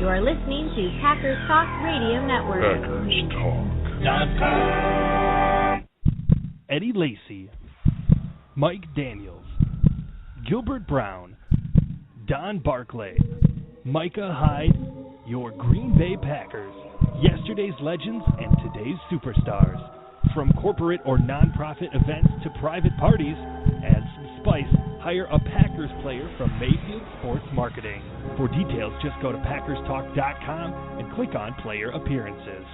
You're listening to Packers Talk Radio Network. PackersTalk.com. Eddie Lacy, Mike Daniels, Gilbert Brown, Don Barclay, Micah Hyde, your Green Bay Packers, yesterday's legends and today's superstars. From corporate or non-profit events to private parties, add some spice, hire a Packers player from Mayfield Sports Marketing. For details, just go to PackersTalk.com and click on Player Appearances.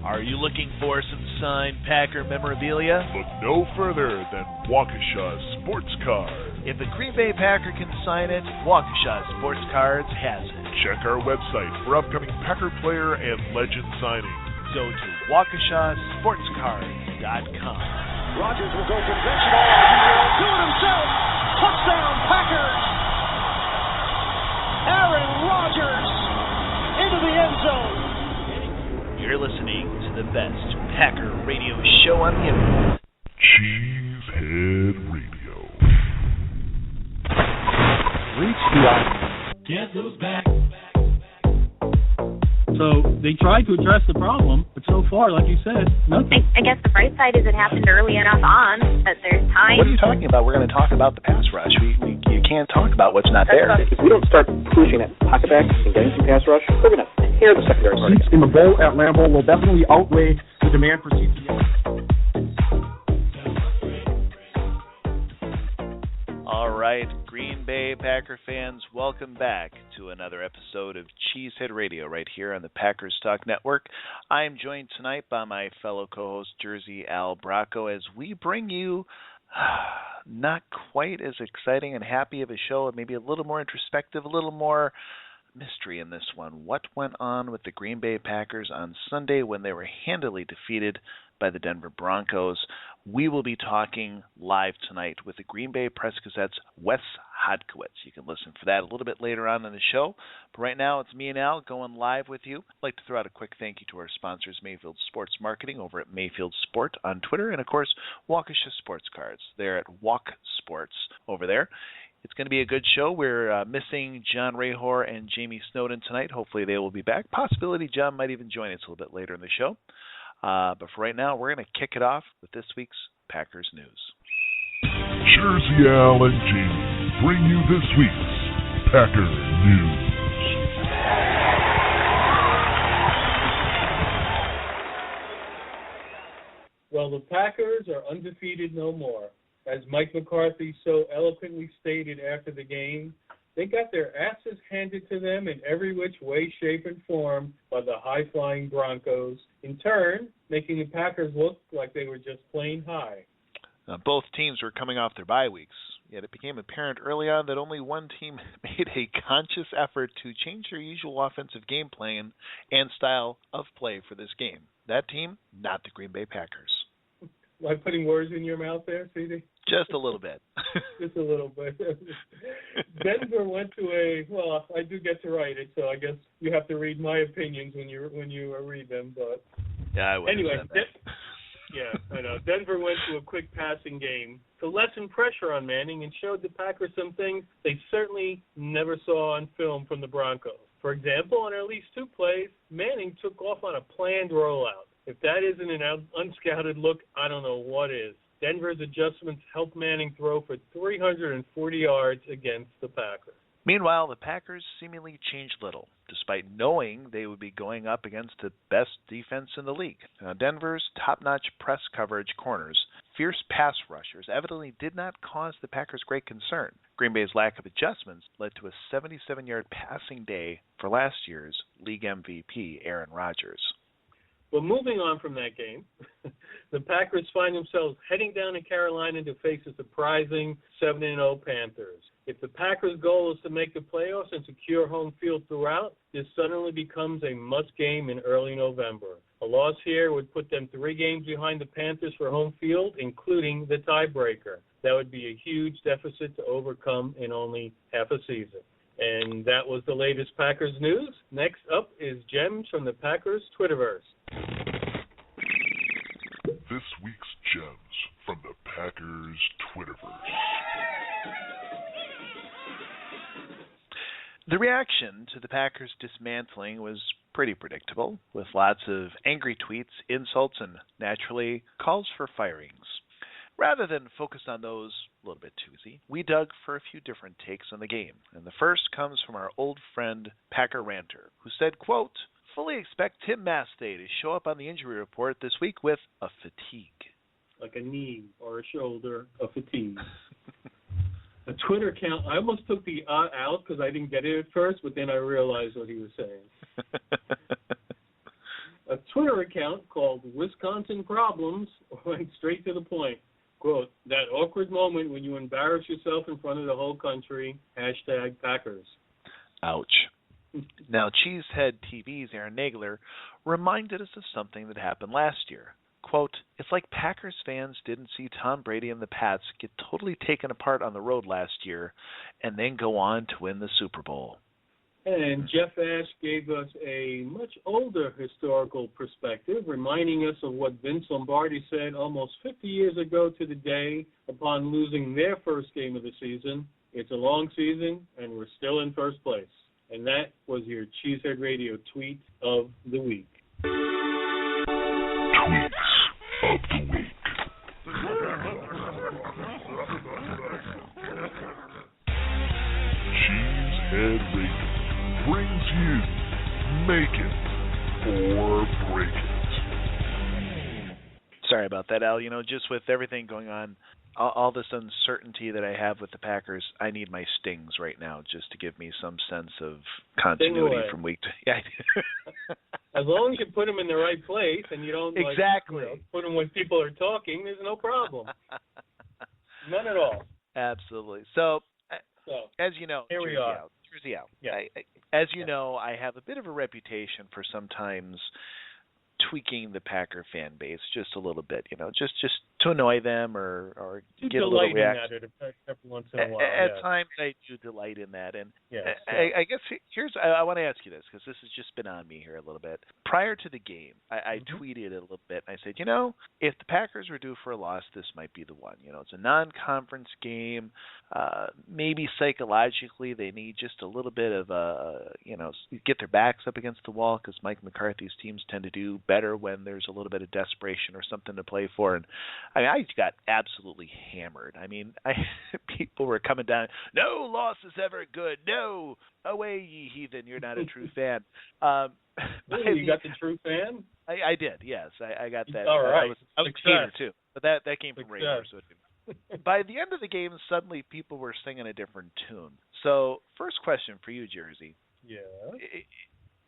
Are you looking for some signed Packer memorabilia? Look no further than Waukesha Sports Cards. If the Green Bay Packer can sign it, Waukesha Sports Cards has it. Check our website for upcoming Packer player and legend signings. Go to WaukeshaSportsCards.com. Rodgers will go conventional. He will do it himself. Touchdown, Packers. Aaron Rodgers into the end zone. You're listening to the best Packer radio show on the internet. Cheesehead Radio. Reach the eye. Guess who's back? So they tried to address the problem, but so far, like you said, nothing. I guess the bright side is it happened early enough on that there's time. What are you talking about? We're going to talk about the pass rush. You can't talk about what's not there. If we don't start pushing that pocket back and getting some pass rush, we're going to tear the secondary part. Seats in the bowl at Lambeau will definitely outweigh the demand for seats. All right, Green Bay Packer fans, welcome back to another episode of Cheesehead Radio right here on the Packers Talk Network. I am joined tonight by my fellow co-host Jersey Al Bracco as we bring you not quite as exciting and happy of a show, maybe a little more introspective, a little more mystery in this one. What went on with the Green Bay Packers on Sunday when they were handily defeated by the Denver Broncos? We will be talking live tonight with the Green Bay Press-Gazette's Wes Hodkiewicz. You can listen for that a little bit later on in the show. But right now, it's me and Al going live with you. I'd like to throw out a quick thank you to our sponsors, Mayfield Sports Marketing over at Mayfield Sport on Twitter, and, of course, Waukesha Sports Cards. They're at Walk Sports over there. It's going to be a good show. We're missing John Rahor and Jamie Snowden tonight. Hopefully they will be back. Possibility John might even join us a little bit later in the show. But for right now, we're going to kick it off with this week's Packers news. Jersey Al and Jamie bring you this week's Packer news. Well, the Packers are undefeated no more. As Mike McCarthy so eloquently stated after the game, they got their asses handed to them in every which way, shape, and form by the high-flying Broncos, in turn making the Packers look like they were just plain high. Both teams were coming off their bye weeks, yet it became apparent early on that only one team made a conscious effort to change their usual offensive game plan and style of play for this game. That team, not the Green Bay Packers. Am I putting words in your mouth there, CD? Just a little bit. Just a little bit. Denver went to well, I do get to write it, so I guess you have to read my opinions when you read them. But yeah, I would. Anyway, yeah, I know. Denver went to a quick passing game to lessen pressure on Manning and showed the Packers some things they certainly never saw on film from the Broncos. For example, on at least two plays, Manning took off on a planned rollout. If that isn't an unscouted look, I don't know what is. Denver's adjustments helped Manning throw for 340 yards against the Packers. Meanwhile, the Packers seemingly changed little, despite knowing they would be going up against the best defense in the league. Now, Denver's top-notch press coverage corners, fierce pass rushers, evidently did not cause the Packers great concern. Green Bay's lack of adjustments led to a 77-yard passing day for last year's league MVP, Aaron Rodgers. Well, moving on from that game, the Packers find themselves heading down to Carolina to face a surprising 7-0 Panthers. If the Packers' goal is to make the playoffs and secure home field throughout, this suddenly becomes a must game in early November. A loss here would put them 3 games behind the Panthers for home field, including the tiebreaker. That would be a huge deficit to overcome in only half a season. And that was the latest Packers news. Next up is Gems from the Packers Twitterverse. This week's Gems from the Packers Twitterverse. The reaction to the Packers' dismantling was pretty predictable, with lots of angry tweets, insults, and naturally calls for firings. Rather than focus on those a little bit toozy, we dug for a few different takes on the game. And the first comes from our old friend Packer Ranter, who said, quote, "Fully expect Tim Mastay to show up on the injury report this week with a fatigue." Like a knee or a shoulder, a fatigue. A Twitter account, I almost took the out because I didn't get it at first, but then I realized what he was saying. A Twitter account called Wisconsin Problems went straight to the point. Quote, "That awkward moment when you embarrass yourself in front of the whole country, hashtag Packers." Ouch. Now, Cheesehead TV's Aaron Nagler reminded us of something that happened last year. Quote, "It's like Packers fans didn't see Tom Brady and the Pats get totally taken apart on the road last year and then go on to win the Super Bowl." And Jeff Ash gave us a much older historical perspective, reminding us of what Vince Lombardi said almost 50 years ago to the day upon losing their first game of the season. "It's a long season, and we're still in first place." And that was your Cheesehead Radio tweet of the week. Tweets of the week. Cheesehead Radio brings you Make It or Break It. Sorry about that, Al. Just with everything going on, all this uncertainty that I have with the Packers, I need my stings right now just to give me some sense of continuity from week to week. Yeah. As long as you put them in the right place and you don't exactly put them when people are talking, there's no problem. None at all. Absolutely. So as you know, here we are. Jersey out. Yeah. As you know, I have a bit of a reputation for sometimes tweaking the Packer fan base just a little bit, just to annoy them or get a little reaction. Every once in a while. At times I do delight in that. And I guess I want to ask you this because this has just been on me here a little bit. Prior to the game, I tweeted it a little bit. And I said, if the Packers were due for a loss, this might be the one. It's a non-conference game. Maybe psychologically they need just a little bit of get their backs up against the wall because Mike McCarthy's teams tend to do better when there's a little bit of desperation or something to play for. And I got absolutely hammered. People were coming down. No loss is ever good. No, away ye heathen. You're not a true fan. You got the true fan? I did. Yes, I got that. All right. I was a hater too, but that came from radio. So by the end of the game, suddenly people were singing a different tune. So, first question for you, Jersey. Yeah.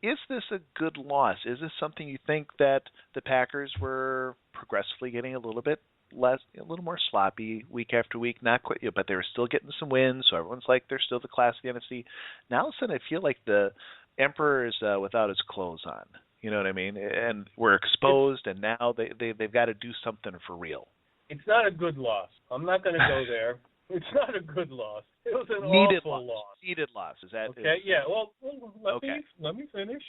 Is this a good loss? Is this something you think that the Packers were progressively getting a little bit less, a little more sloppy week after week? Not quite, but they were still getting some wins, so everyone's like they're still the class of the NFC. Now all of a sudden, I feel like the emperor is without his clothes on. You know what I mean? And we're exposed, and now they've got to do something for real. It's not a good loss. I'm not going to go there. It's not a good loss. It was an awful loss. Needed loss. Is that okay? Yeah. Well, let me finish.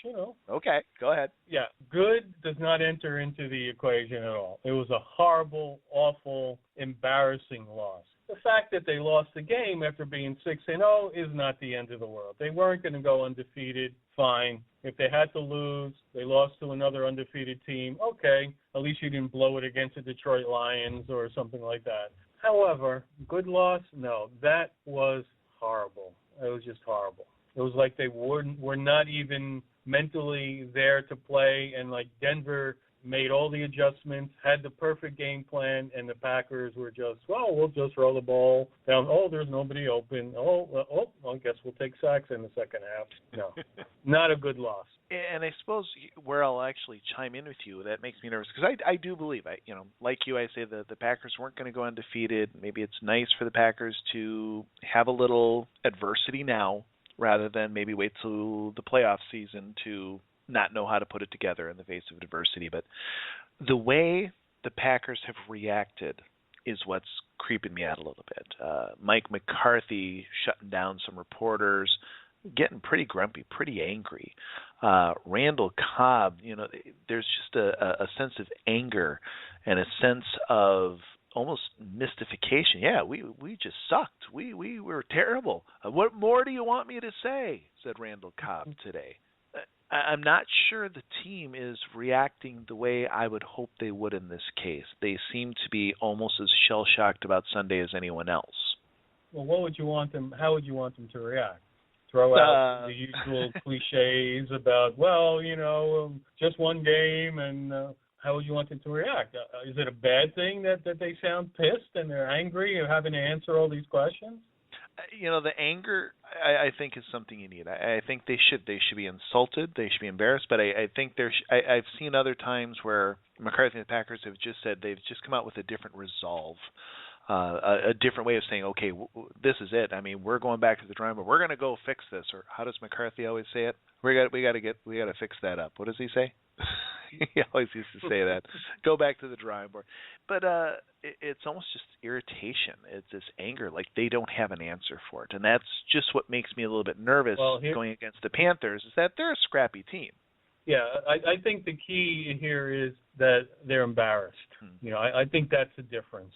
Okay. Go ahead. Yeah. Good does not enter into the equation at all. It was a horrible, awful, embarrassing loss. The fact that they lost the game after being 6-0 is not the end of the world. They weren't going to go undefeated. Fine. If they had to lose, they lost to another undefeated team. Okay. At least you didn't blow it against the Detroit Lions or something like that. However, good loss? No, that was horrible. It was just horrible. It was like they were not even mentally there to play, and like Denver made all the adjustments, had the perfect game plan, and the Packers were just, we'll just roll the ball down. Oh, there's nobody open. I guess we'll take sacks in the second half. No, not a good loss. And I suppose where I'll actually chime in with you, that makes me nervous, because I do believe, like you, I say that the Packers weren't going to go undefeated. Maybe it's nice for the Packers to have a little adversity now rather than maybe wait till the playoff season to not know how to put it together in the face of adversity. But the way the Packers have reacted is what's creeping me out a little bit. Mike McCarthy shutting down some reporters, getting pretty grumpy, pretty angry. Randall Cobb, there's just a sense of anger and a sense of almost mystification. Yeah, we just sucked. We were terrible. What more do you want me to say? said Randall Cobb today. I'm not sure the team is reacting the way I would hope they would in this case. They seem to be almost as shell-shocked about Sunday as anyone else. Well, what would you want them? How would you want them to react? Throw out the usual cliches about, well, just one game, and how would you want them to react? Is it a bad thing that they sound pissed and they're angry and having to answer all these questions? The anger, I think, is something you need. I think they should be insulted, they should be embarrassed, but I think I've seen other times where McCarthy and the Packers have just said they've just come out with a different resolve. A different way of saying, okay, this is it. I mean, we're going back to the drawing board. We're going to go fix this. Or how does McCarthy always say it? We got to fix that up. What does he say? He always used to say that. Go back to the drawing board. But it's almost just irritation. It's this anger, like they don't have an answer for it, and that's just what makes me a little bit nervous going against the Panthers. Is that they're a scrappy team. Yeah, I think the key here is that they're embarrassed. I think that's the difference.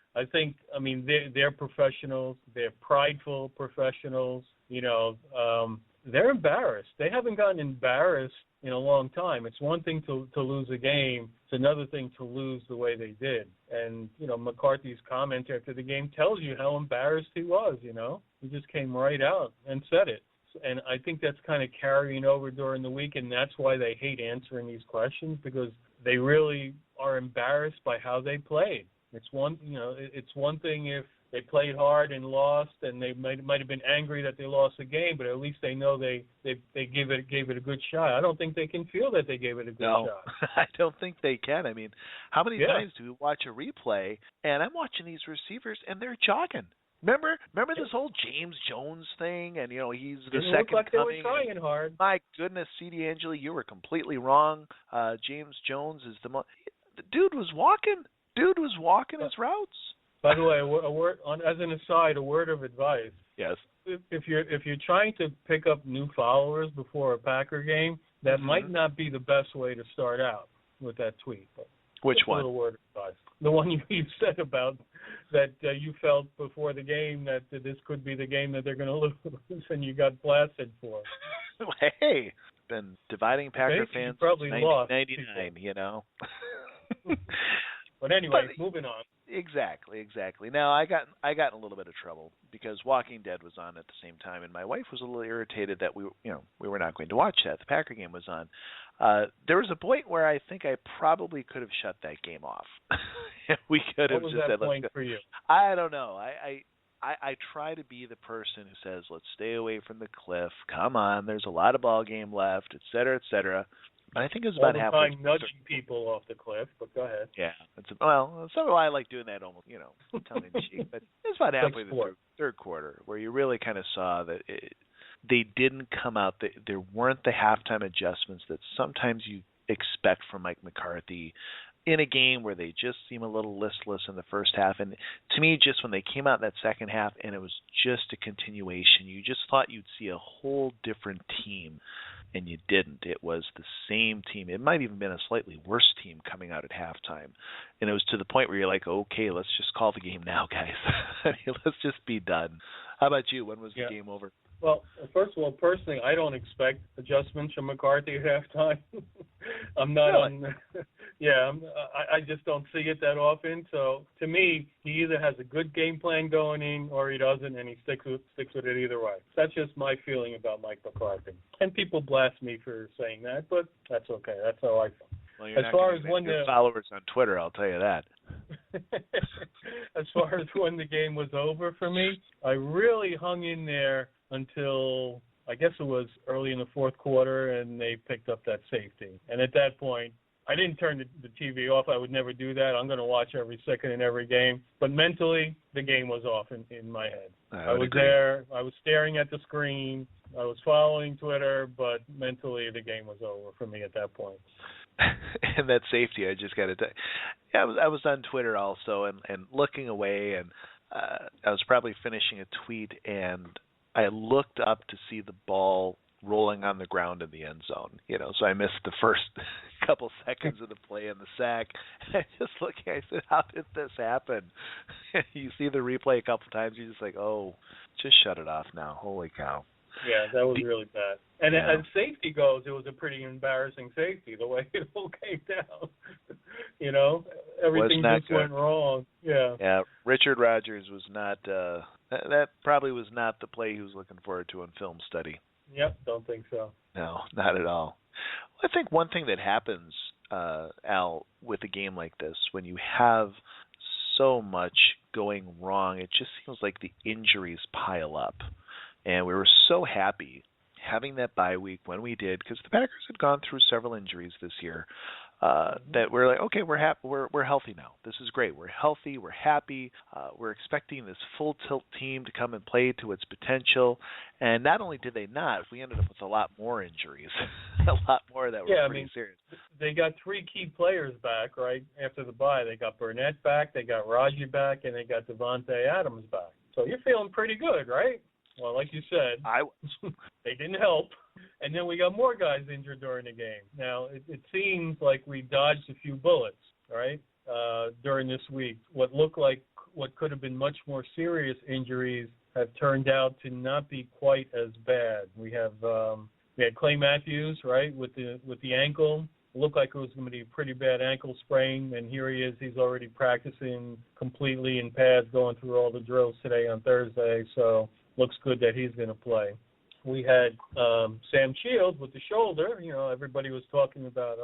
They're professionals. They're prideful professionals. They're embarrassed. They haven't gotten embarrassed in a long time. It's one thing to lose a game. It's another thing to lose the way they did. And, McCarthy's comment after the game tells you how embarrassed he was, He just came right out and said it. And I think that's kind of carrying over during the week, and that's why they hate answering these questions, because they really are embarrassed by how they played. It's one thing if they played hard and lost, and they might have been angry that they lost the game, but at least they know they gave it a good shot. I don't think they can feel that they gave it a good shot. I don't think they can. I mean, how many times do we watch a replay, and I'm watching these receivers, and they're jogging? Remember this whole James Jones thing, and he's the second like coming. They were trying hard. My goodness, C.D. Angeli, you were completely wrong. James Jones is the dude was walking. Dude was walking his routes. By the way, a word as an aside, a word of advice. Yes. If you're trying to pick up new followers before a Packer game, that might not be the best way to start out with that tweet. But which one? A word of advice. The one you said about that you felt before the game that this could be the game that they're going to lose, and you got blasted for. Hey, been dividing Packer fans since 1999, But anyway, moving on. Exactly. Now I got in a little bit of trouble because Walking Dead was on at the same time, and my wife was a little irritated that we were not going to watch that. The Packer game was on. There was a point where I think I probably could have shut that game off. We could have just said, "Let's go." What was that point for you? I don't know. I try to be the person who says, "Let's stay away from the cliff. Come on, there's a lot of ball game left, et cetera, et cetera." But I think it was about halfway. Time nudging people off the cliff, but go ahead. Yeah, that's why I like doing that almost, tongue in cheek. But it's about halfway through the third quarter where you really kind of saw that they didn't come out. There weren't the halftime adjustments that sometimes you expect from Mike McCarthy in a game where they just seem a little listless in the first half. And to me, just when they came out in that second half and it was just a continuation, you just thought you'd see a whole different team. And you didn't. It was the same team. It might even been a slightly worse team coming out at halftime. And it was to the point where you're like, okay, let's just call the game now, guys. Let's just be done. How about you? When was the game over? Well, first of all, personally, I don't expect adjustments from McCarthy at halftime. I'm not really? I just don't see it that often. So to me, he either has a good game plan going in or he doesn't, and he sticks with it either way. That's just my feeling about Mike McCarthy. And people blast me for saying that, but that's okay. That's how I feel. Well, you're as far as when the followers on Twitter, I'll tell you that. As far as when the game was over for me, I really hung in there until I guess it was early in the fourth quarter, and they picked up that safety. And at that point, I didn't turn the TV off. I would never do that. I'm going to watch every second in every game. But mentally, the game was off in my head. I was agree. there. I was staring at the screen. I was following Twitter, but mentally, the game was over for me at that point. And that safety, I just got to tell you. I was on Twitter also and looking away, and I was probably finishing a tweet, and I looked up to see the ball rolling on the ground in the end zone, so I missed the first couple seconds of the play and the sack. And I just looking, I said, how did this happen? You see the replay a couple times, you're just like, oh, just shut it off now. Holy cow. Yeah, that was really bad. And as safety goes, it was a pretty embarrassing safety, the way it all came down. You know, everything just went wrong. Yeah. Yeah, Richard Rodgers was not, that probably was not the play he was looking forward to in film study. Yep, don't think so. No, not at all. I think one thing that happens, Al, with a game like this, when you have so much going wrong, it just seems like the injuries pile up. And we were so happy having that bye week when we did, because the Packers had gone through several injuries this year, that we're like, okay, we're happy, we're healthy now. This is great. We're healthy. We're happy. We're expecting this full tilt team to come and play to its potential. And not only did they not, we ended up with a lot more injuries, a lot more that were pretty serious. They got 3 key players back right after the bye. They got Burnett back, they got Raji back, and they got Devontae Adams back. So you're feeling pretty good, right? Well, like you said, they didn't help. And then we got more guys injured during the game. Now, it seems like we dodged a few bullets, right, during this week. What looked like what could have been much more serious injuries have turned out to not be quite as bad. We had Clay Matthews, right, with the ankle. It looked like it was going to be a pretty bad ankle sprain, and here he is. He's already practicing completely in pads, going through all the drills today on Thursday, so looks good that he's going to play. We had Sam Shields with the shoulder. You know, everybody was talking about,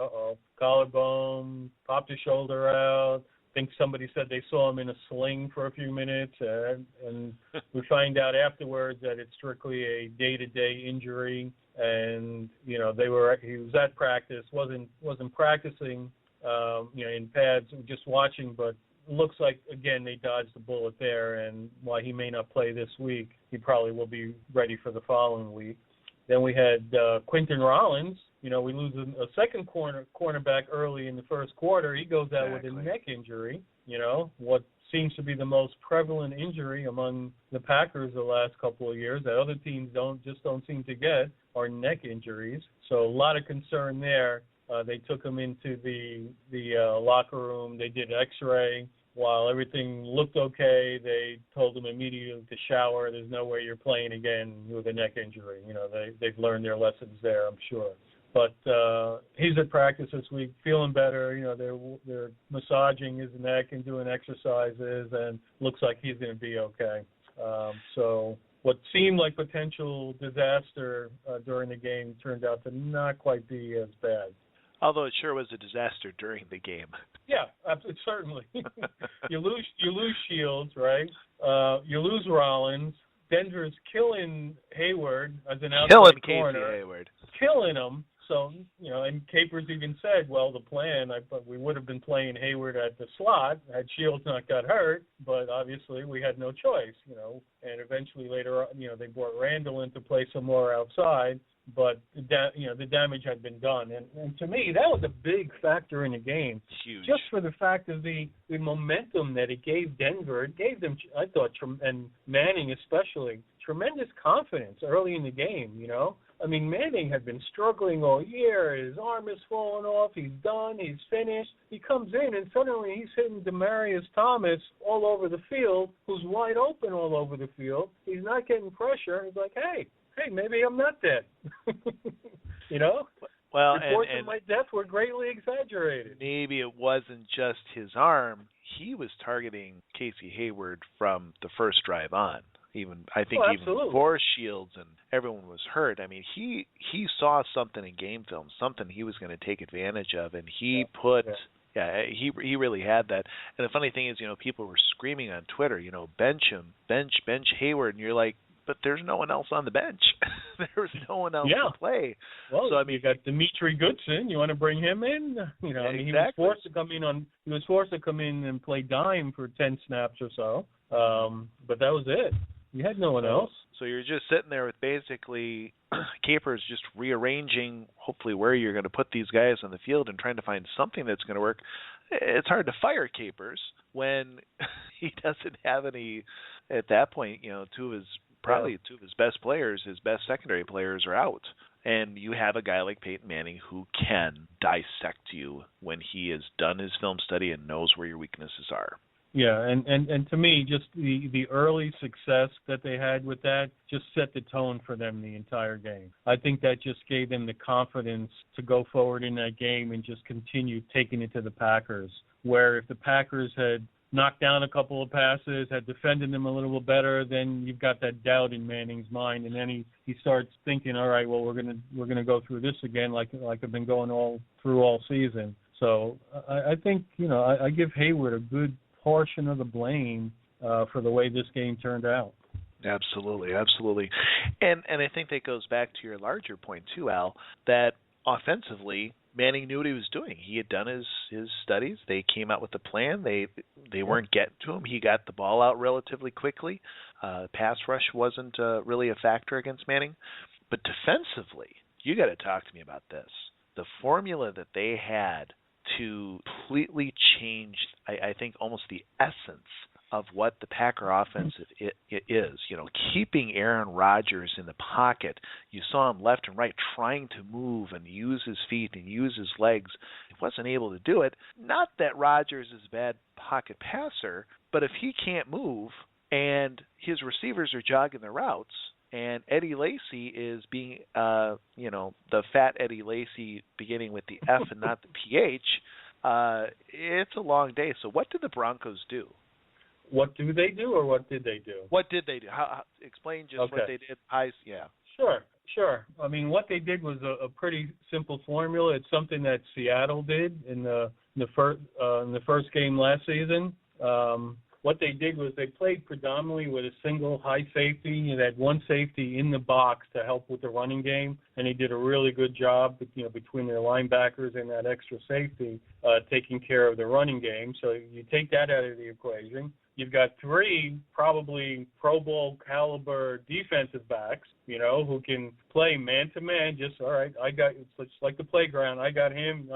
collarbone, popped his shoulder out. I think somebody said they saw him in a sling for a few minutes, and we find out afterwards that it's strictly a day-to-day injury. And you know, he was at practice, wasn't practicing, in pads, just watching, but looks like, again, they dodged the bullet there, and while he may not play this week, he probably will be ready for the following week. Then we had Quinton Rollins. You know, we lose a second cornerback early in the first quarter. He goes out with a neck injury, you know, what seems to be the most prevalent injury among the Packers the last couple of years that other teams don't seem to get are neck injuries. So a lot of concern there. They took him into the locker room. They did X-ray. While everything looked okay, they told him immediately to shower. There's no way you're playing again with a neck injury. You know, they've learned their lessons there, I'm sure. But he's at practice this week, feeling better. You know, they're massaging his neck and doing exercises, and looks like he's going to be okay. So what seemed like potential disaster during the game turned out to not quite be as bad. Although it sure was a disaster during the game. Yeah, certainly. You lose Shields, right? You lose Rollins. Denver's killing Hayward as an outside corner. Hayward. Killing him. So, you know, and Capers even said, well, the plan, we would have been playing Hayward at the slot had Shields not got hurt, but obviously we had no choice, you know. And eventually later on, you know, they brought Randall in to play some more outside, but, the damage had been done. And to me, that was a big factor in the game. Huge. Just for the fact of the momentum that it gave Denver. It gave them, I thought, and Manning especially, tremendous confidence early in the game, you know. I mean, Manning had been struggling all year. His arm is falling off. He's done. He's finished. He comes in, and suddenly he's hitting Demaryius Thomas all over the field, who's wide open all over the field. He's not getting pressure. He's like, hey, maybe I'm not dead. You know? Well, reports of my death were greatly exaggerated. Maybe it wasn't just his arm. He was targeting Casey Hayward from the first drive on. Even before Shields and everyone was hurt. I mean, he saw something in game film, something he was going to take advantage of, and he he really had that. And the funny thing is, you know, people were screaming on Twitter, you know, bench him, bench Hayward, and you're like, but there's no one else on the bench. There's no one else to play. Well, so I mean, you got Dimitri Goodson. You want to bring him in? You know, I mean, he was forced to come in and play dime for 10 snaps or so. But that was it. You had no one else. So you're just sitting there with basically Capers just rearranging, hopefully, where you're going to put these guys on the field and trying to find something that's going to work. It's hard to fire Capers when he doesn't have any. At that point, you know, two of his best players, his best secondary players, are out. And you have a guy like Peyton Manning who can dissect you when he has done his film study and knows where your weaknesses are. Yeah, and to me, just the early success that they had with that just set the tone for them the entire game. I think that just gave them the confidence to go forward in that game and just continue taking it to the Packers, where if the Packers had knocked down a couple of passes, had defended them a little bit better, then you've got that doubt in Manning's mind, and then he starts thinking, all right, well, we're gonna go through this again like I've been going all season. So I think, I give Hayward a good portion of the blame for the way this game turned out. Absolutely. And I think that goes back to your larger point too, Al, that offensively Manning knew what he was doing. He had done his studies. They came out with a plan. They weren't getting to him. He got the ball out relatively quickly. Pass rush wasn't really a factor against Manning. But defensively, you got to talk to me about this. The formula that they had to completely change, I think, almost the essence of what the Packer offense is. Keeping Aaron Rodgers in the pocket. You saw him left and right trying to move and use his feet and use his legs. He wasn't able to do it. Not that Rodgers is a bad pocket passer, but if he can't move and his receivers are jogging their routes, and Eddie Lacy is being, the fat Eddie Lacy beginning with the F and not the PH, it's a long day. So what did the Broncos do? What do they do, or what did they do? What did they do? Explain just what they did. Sure. I mean, what they did was a pretty simple formula. It's something that Seattle did in the first game last season. What they did was they played predominantly with a single high safety. They had one safety in the box to help with the running game, and they did a really good job, between their linebackers and that extra safety, taking care of the running game. So you take that out of the equation. You've got three probably Pro Bowl caliber defensive backs, who can play man to man. Just, all right, it's like the playground. I got him,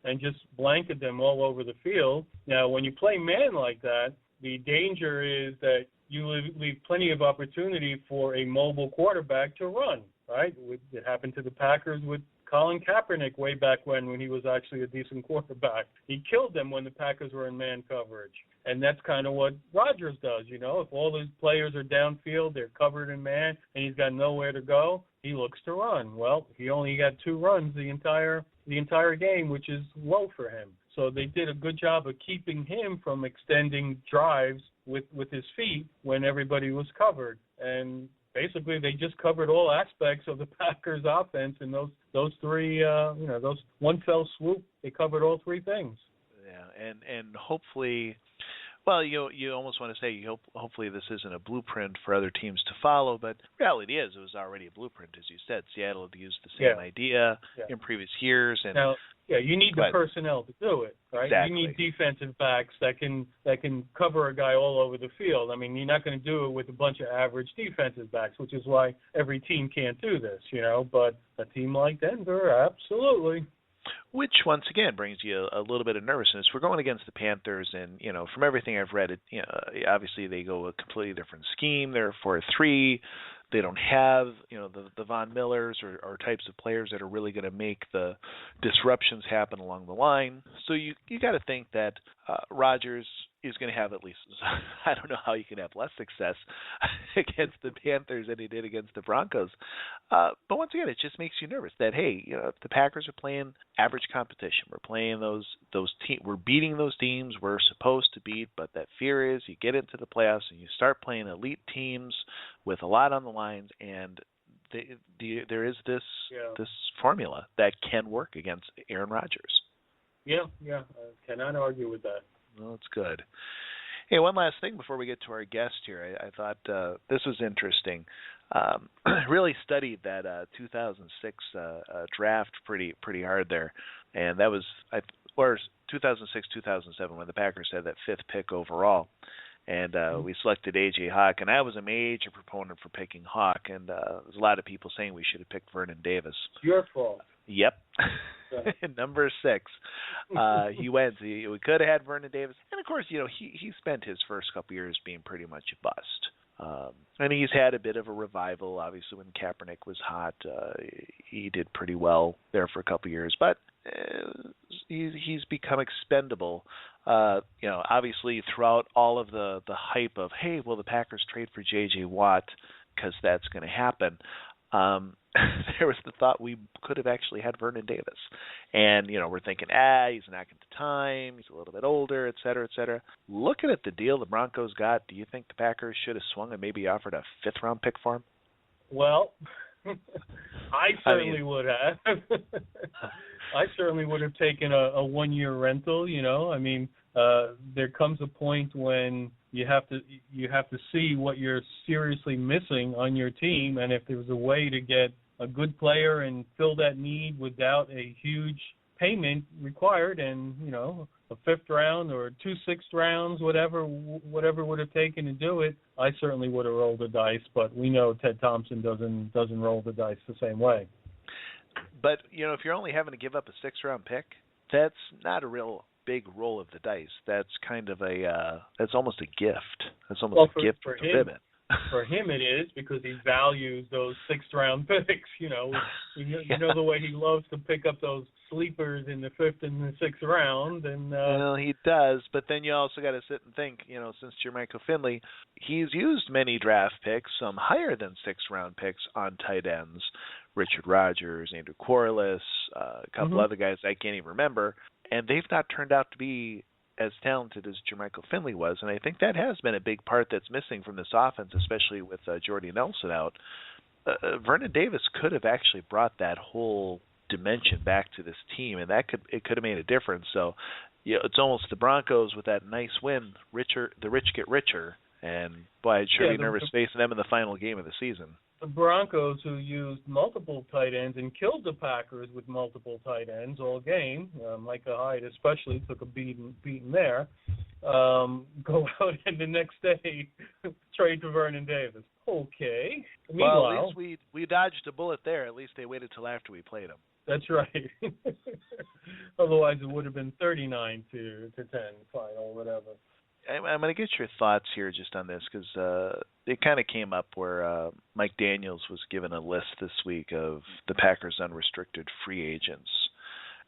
and just blanket them all over the field. Now, when you play man like that, the danger is that you leave plenty of opportunity for a mobile quarterback to run, right? It happened to the Packers with Colin Kaepernick way back when he was actually a decent quarterback. He killed them when the Packers were in man coverage. And that's kind of what Rodgers does, If all his players are downfield, they're covered in man, and he's got nowhere to go, he looks to run. Well, he only got 2 runs the entire game, which is low for him. So they did a good job of keeping him from extending drives with his feet when everybody was covered. And basically, they just covered all aspects of the Packers' offense in those three. Those one fell swoop. They covered all 3 things. Yeah, and hopefully, well, you almost want to say hopefully this isn't a blueprint for other teams to follow, but reality is it was already a blueprint, as you said. Seattle had used the same idea in previous years, and now, you need the personnel to do it, right? Exactly. You need defensive backs that can cover a guy all over the field. I mean, you're not going to do it with a bunch of average defensive backs, which is why every team can't do this, But a team like Denver, absolutely. Which, once again, brings you a little bit of nervousness. We're going against the Panthers, and, from everything I've read, obviously they go a completely different scheme. They're 4-3. They don't have, the Von Millers or types of players that are really going to make the disruptions happen along the line. So you got to think that Rodgers is going to have at least, I don't know how you can have less success against the Panthers than he did against the Broncos. But once again, it just makes you nervous that, hey, if the Packers are playing average competition, we're playing those teams, we're beating those teams we're supposed to beat, but that fear is you get into the playoffs and you start playing elite teams with a lot on the lines, and there is this formula that can work against Aaron Rodgers. Yeah, I cannot argue with that. Well, that's good. Hey, one last thing before we get to our guest here. I thought this was interesting. Really studied that 2006 draft pretty hard there, and that was 2006-2007 when the Packers had that 5th pick overall. And we selected A.J. Hawk, and I was a major proponent for picking Hawk, and there's a lot of people saying we should have picked Vernon Davis. Your fault. Yep. Number 6. He went. We could have had Vernon Davis. And, of course, he spent his first couple years being pretty much a bust. And he's had a bit of a revival. Obviously, when Kaepernick was hot, he did pretty well there for a couple years. But he's become expendable. Obviously throughout all of the hype of, hey, will the Packers trade for J.J. Watt because that's going to happen. There was the thought we could have actually had Vernon Davis. And, we're thinking, he's not going to time, he's a little bit older, et cetera, et cetera. Looking at the deal the Broncos got, do you think the Packers should have swung and maybe offered a 5th-round pick for him? Well, I certainly would have. I certainly would have taken a 1-year rental, there comes a point when you have to see what you're seriously missing on your team, and if there's a way to get a good player and fill that need without a huge payment required, and a 5th round or 2 6th rounds, whatever would have taken to do it, I certainly would have rolled the dice. But we know Ted Thompson doesn't roll the dice the same way. But if you're only having to give up a 6th-round pick, that's not a real big roll of the dice. That's kind of that's almost a gift. That's almost a gift with the ribbon. For him it is, because he values those 6th-round picks. You know the way he loves to pick up those sleepers in the 5th and the 6th round. And well, he does, but then you also got to sit and think, since Jermichael Finley, he's used many draft picks, some higher than 6th-round picks on tight ends. Richard Rodgers, Andrew Quarles, a couple other guys I can't even remember, and they've not turned out to be as talented as Jermichael Finley was, and I think that has been a big part that's missing from this offense, especially with Jordy Nelson out. Vernon Davis could have actually brought that whole dimension back to this team, and it could have made a difference. So, it's almost the Broncos with that nice win. The rich get richer, and boy, I'd sure be nervous facing them in the final game of the season. The Broncos, who used multiple tight ends and killed the Packers with multiple tight ends all game, Micah Hyde especially took a beating there, go out and the next day trade for Vernon Davis. Okay. Meanwhile, well, at least we dodged a bullet there. At least they waited till after we played them. That's right. Otherwise, it would have been 39-10 final, whatever. I'm going to get your thoughts here just on this, because it kind of came up where Mike Daniels was given a list this week of the Packers' unrestricted free agents.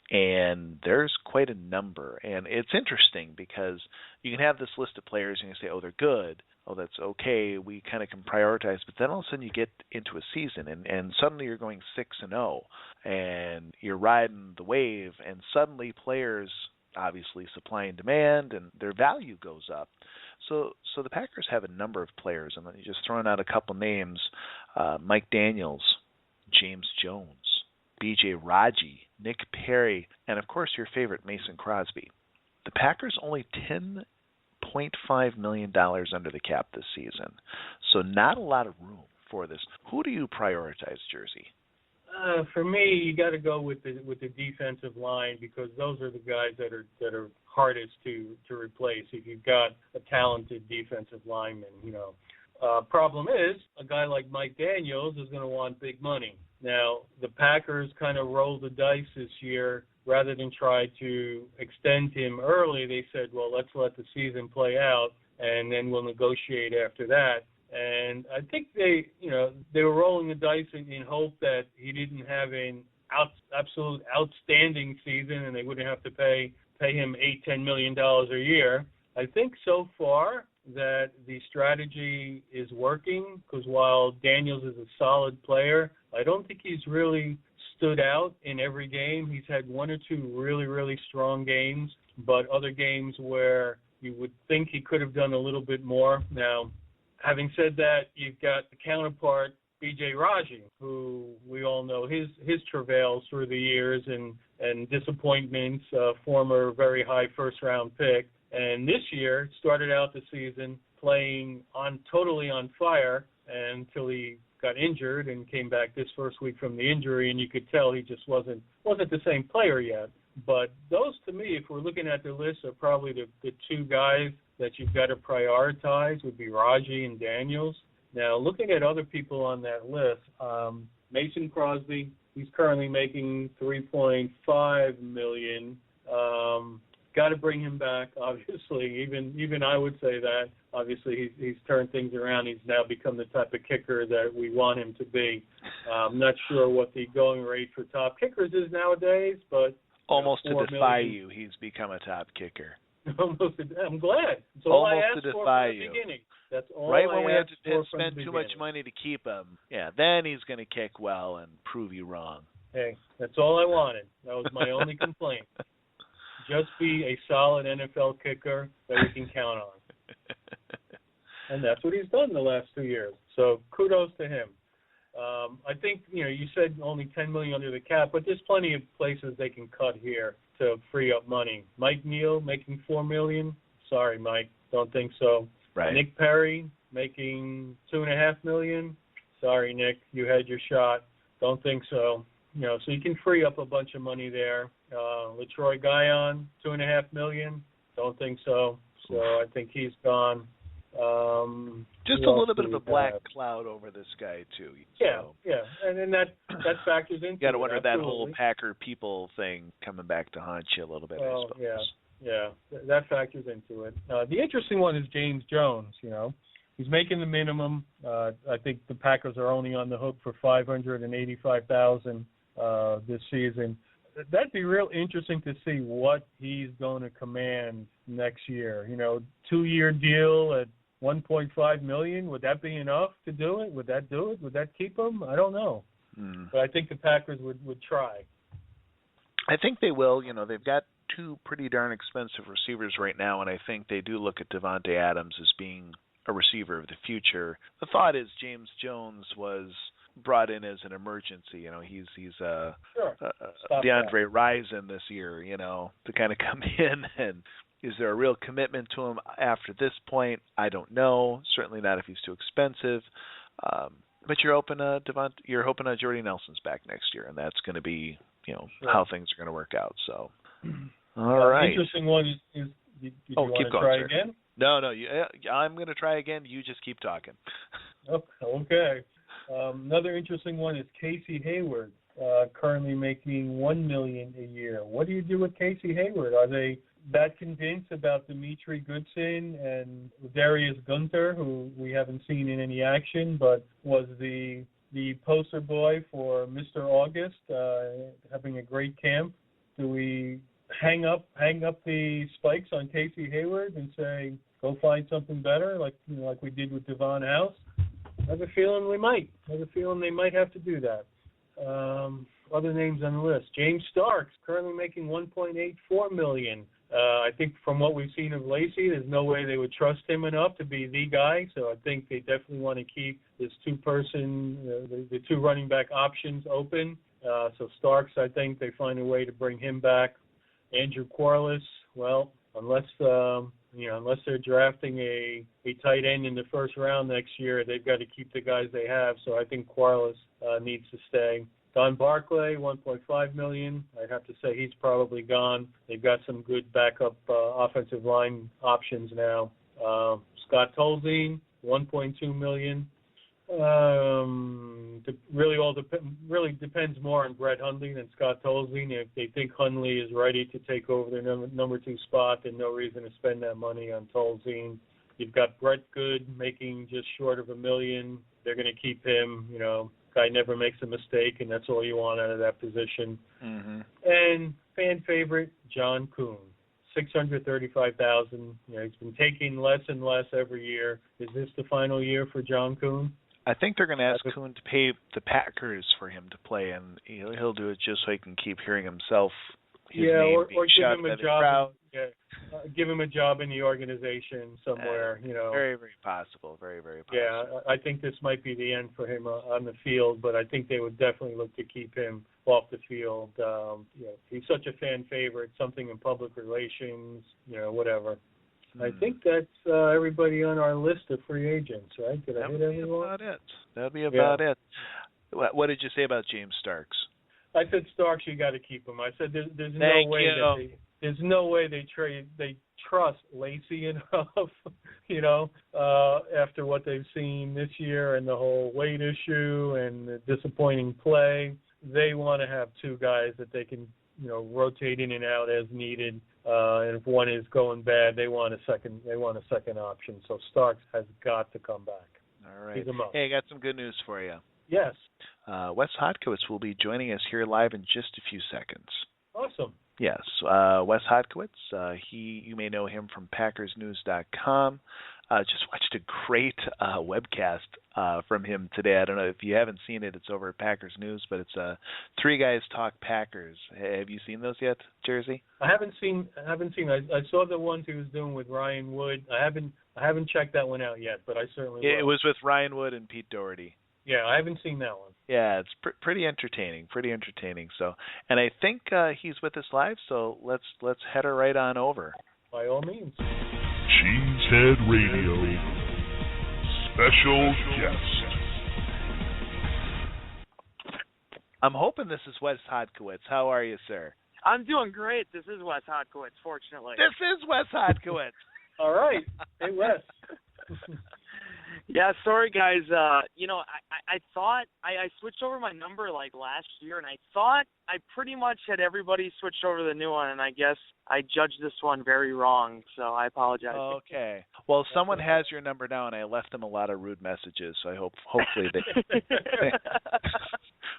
And there's quite a number. And it's interesting because you can have this list of players and you say, oh, they're good. Oh, that's okay. We kind of can prioritize. But then all of a sudden you get into a season and suddenly you're going 6-0 and you're riding the wave, and suddenly players – obviously supply and demand, and their value goes up. So the Packers have a number of players. I'm just throwing out a couple names. Mike Daniels, James Jones, B.J. Raji, Nick Perry, and of course your favorite, Mason Crosby. The Packers only $10.5 million under the cap this season. So not a lot of room for this. Who do you prioritize, Jersey? For me, you got to go with the defensive line, because those are the guys that are hardest to replace. If you've got a talented defensive lineman, problem is a guy like Mike Daniels is going to want big money. Now, the Packers kind of rolled the dice this year. Rather than try to extend him early, they said, well, let's let the season play out, and then we'll negotiate after that. And I think they were rolling the dice in hope that he didn't have an absolute outstanding season, and they wouldn't have to pay him $8-10 million a year. I think so far that the strategy is working, because while Daniels is a solid player, I don't think he's really stood out in every game. He's had 1 or 2 really, really strong games, but other games where you would think he could have done a little bit more. Now, having said that, you've got the counterpart, B.J. Raji, who we all know his travails through the years and disappointments, former very high first-round pick. And this year started out the season playing totally on fire until he got injured and came back this first week from the injury, and you could tell he just wasn't the same player yet. But those, to me, if we're looking at the list, are probably the 2 guys that you've got to prioritize, would be Raji and Daniels. Now, looking at other people on that list, Mason Crosby, he's currently making $3.5 million. Got to bring him back, obviously. Even I would say that. Obviously, he's turned things around. He's now become the type of kicker that we want him to be. I'm not sure what the going rate for top kickers is nowadays, but Almost $4 to defy million. you, he's become a top kicker. I'm glad. That's all Almost I asked to for defy from the you. beginning. That's all right I when we have asked to for from spend the too much beginning. money to keep him, then he's going to kick well and prove you wrong. Hey, that's all I wanted. That was my only complaint. Just be a solid NFL kicker that we can count on. And that's what he's done the last 2 years. So kudos to him. I think, you said only $10 million under the cap, but there's plenty of places they can cut here to free up money. Mike Neal making $4 million. Sorry, Mike, don't think so. Right. Nick Perry making $2.5 million. Sorry, Nick, you had your shot. Don't think so. So you can free up a bunch of money there. LaTroy Guion, $2.5 million. Don't think so. So I think he's gone. Just a little bit of a black cloud over this guy too. So. Yeah, and then that factors into. You got to wonder absolutely. that whole Packer people thing coming back to haunt you a little bit. Well, I suppose. Yeah, that factors into it. The interesting one is James Jones. He's making the minimum. I think the Packers are only on the hook for $585,000 this season. That'd be real interesting to see what he's going to command next year. 2-year deal at $1.5 million. Would that be enough to do it? Would that do it? Would that keep him? I don't know. But I think the Packers would try. I think they will. They've got 2 pretty darn expensive receivers right now, and I think they do look at Devontae Adams as being a receiver of the future. The thought is James Jones was brought in as an emergency. He's DeAndre Rison this year, to kind of come in. And is there a real commitment to him after this point? I don't know. Certainly not if he's too expensive. But you're hoping Jordy Nelson's back next year, and that's going to be how things are going to work out. So, all right. Interesting one is you want keep to going, try sir. again? No, I'm going to try again. You just keep talking. Okay. Another interesting one is Casey Hayward, currently making $1 million a year. What do you do with Casey Hayward? Are they that convinced about Dimitri Goodson and Darius Gunter, who we haven't seen in any action, but was the poster boy for Mr. August, having a great camp? Do we hang up the spikes on Casey Hayward and say, go find something better, like we did with Devon House? I have a feeling we might. I have a feeling they might have to do that. Other names on the list: James Starks, currently making $1.84 million. I think from what we've seen of Lacy, there's no way they would trust him enough to be the guy. So I think they definitely want to keep this the 2 running back options open. So Starks, I think they find a way to bring him back. Andrew Quarles, well, unless they're drafting a tight end in the first round next year, they've got to keep the guys they have. So I think Quarles needs to stay. Don Barclay, $1.5 million. I'd have to say he's probably gone. They've got some good backup offensive line options now. Scott Tolzien, $1.2 million. Really depends more on Brett Hundley than Scott Tolzien. If they think Hundley is ready to take over their number 2 spot, then no reason to spend that money on Tolzien. You've got Brett Good making just short of $1 million. They're going to keep him. Guy never makes a mistake, and that's all you want out of that position. Mm-hmm. And fan favorite John Kuhn, $635,000. He's been taking less and less every year. Is this the final year for John Kuhn? I think they're going to ask Kuhn to pay the Packers for him to play, and he'll do it just so he can keep hearing himself. His name or being give him a job. Crowd. Give him a job in the organization somewhere. Very, very possible. Very, very possible. Yeah, I think this might be the end for him on the field, but I think they would definitely look to keep him off the field. He's such a fan favorite. Something in public relations, whatever. I think that's everybody on our list of free agents, right? Did I hit everyone? That'd be about it. What did you say about James Starks? I said Starks, you got to keep him. I said there's no way they trust Lacy enough, after what they've seen this year and the whole weight issue and the disappointing play. They want to have 2 guys that they can, rotate in and out as needed. And if one is going bad, they want a second option. So Starks has got to come back. All right. Hey, I got some good news for you. Yes. Wes Hodkiewicz will be joining us here live in just a few seconds. Awesome. Yes, Wes Hodkiewicz. You may know him from PackersNews.com. Just watched a great webcast from him today. I don't know if you haven't seen it. It's over at Packers News, but it's Three Guys Talk Packers. Have you seen those yet, Jersey? I haven't seen. I saw the ones he was doing with Ryan Wood. I haven't checked that one out yet, but I certainly will. It was with Ryan Wood and Pete Doherty. Yeah, I haven't seen that one. Yeah, it's pretty entertaining. So, and I think he's with us live. So let's head her right on over. By all means. Cheesehead Radio special guest. I'm hoping this is Wes Hodkiewicz. How are you, sir? I'm doing great. This is Wes Hodkiewicz, fortunately. This is Wes Hodkiewicz. All right. Hey, Wes. Yeah, sorry, guys. I thought I switched over my number like last year, and I thought I pretty much had everybody switched over to the new one, and I guess I judged this one very wrong, so I apologize. Okay. Well, someone has your number now, and I left them a lot of rude messages, so I hopefully they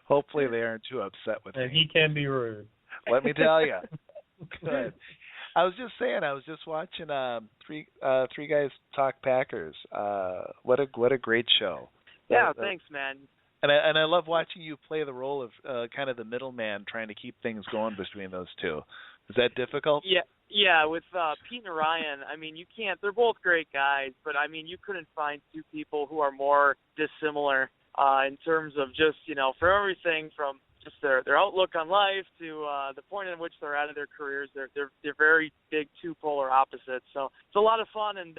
hopefully they aren't too upset with me. And he can be rude. Let me tell you. Good. I was just saying, I was just watching Three Guys Talk Packers. What a great show. Yeah, thanks, man. And I love watching you play the role of kind of the middleman, trying to keep things going between those two. Is that difficult? Yeah. With Pete and Ryan, I mean, you can't. They're both great guys, but I mean, you couldn't find two people who are more dissimilar in terms of just for everything from just their outlook on life to the point at which they're at in their careers. They're very big two polar opposites. So it's a lot of fun, and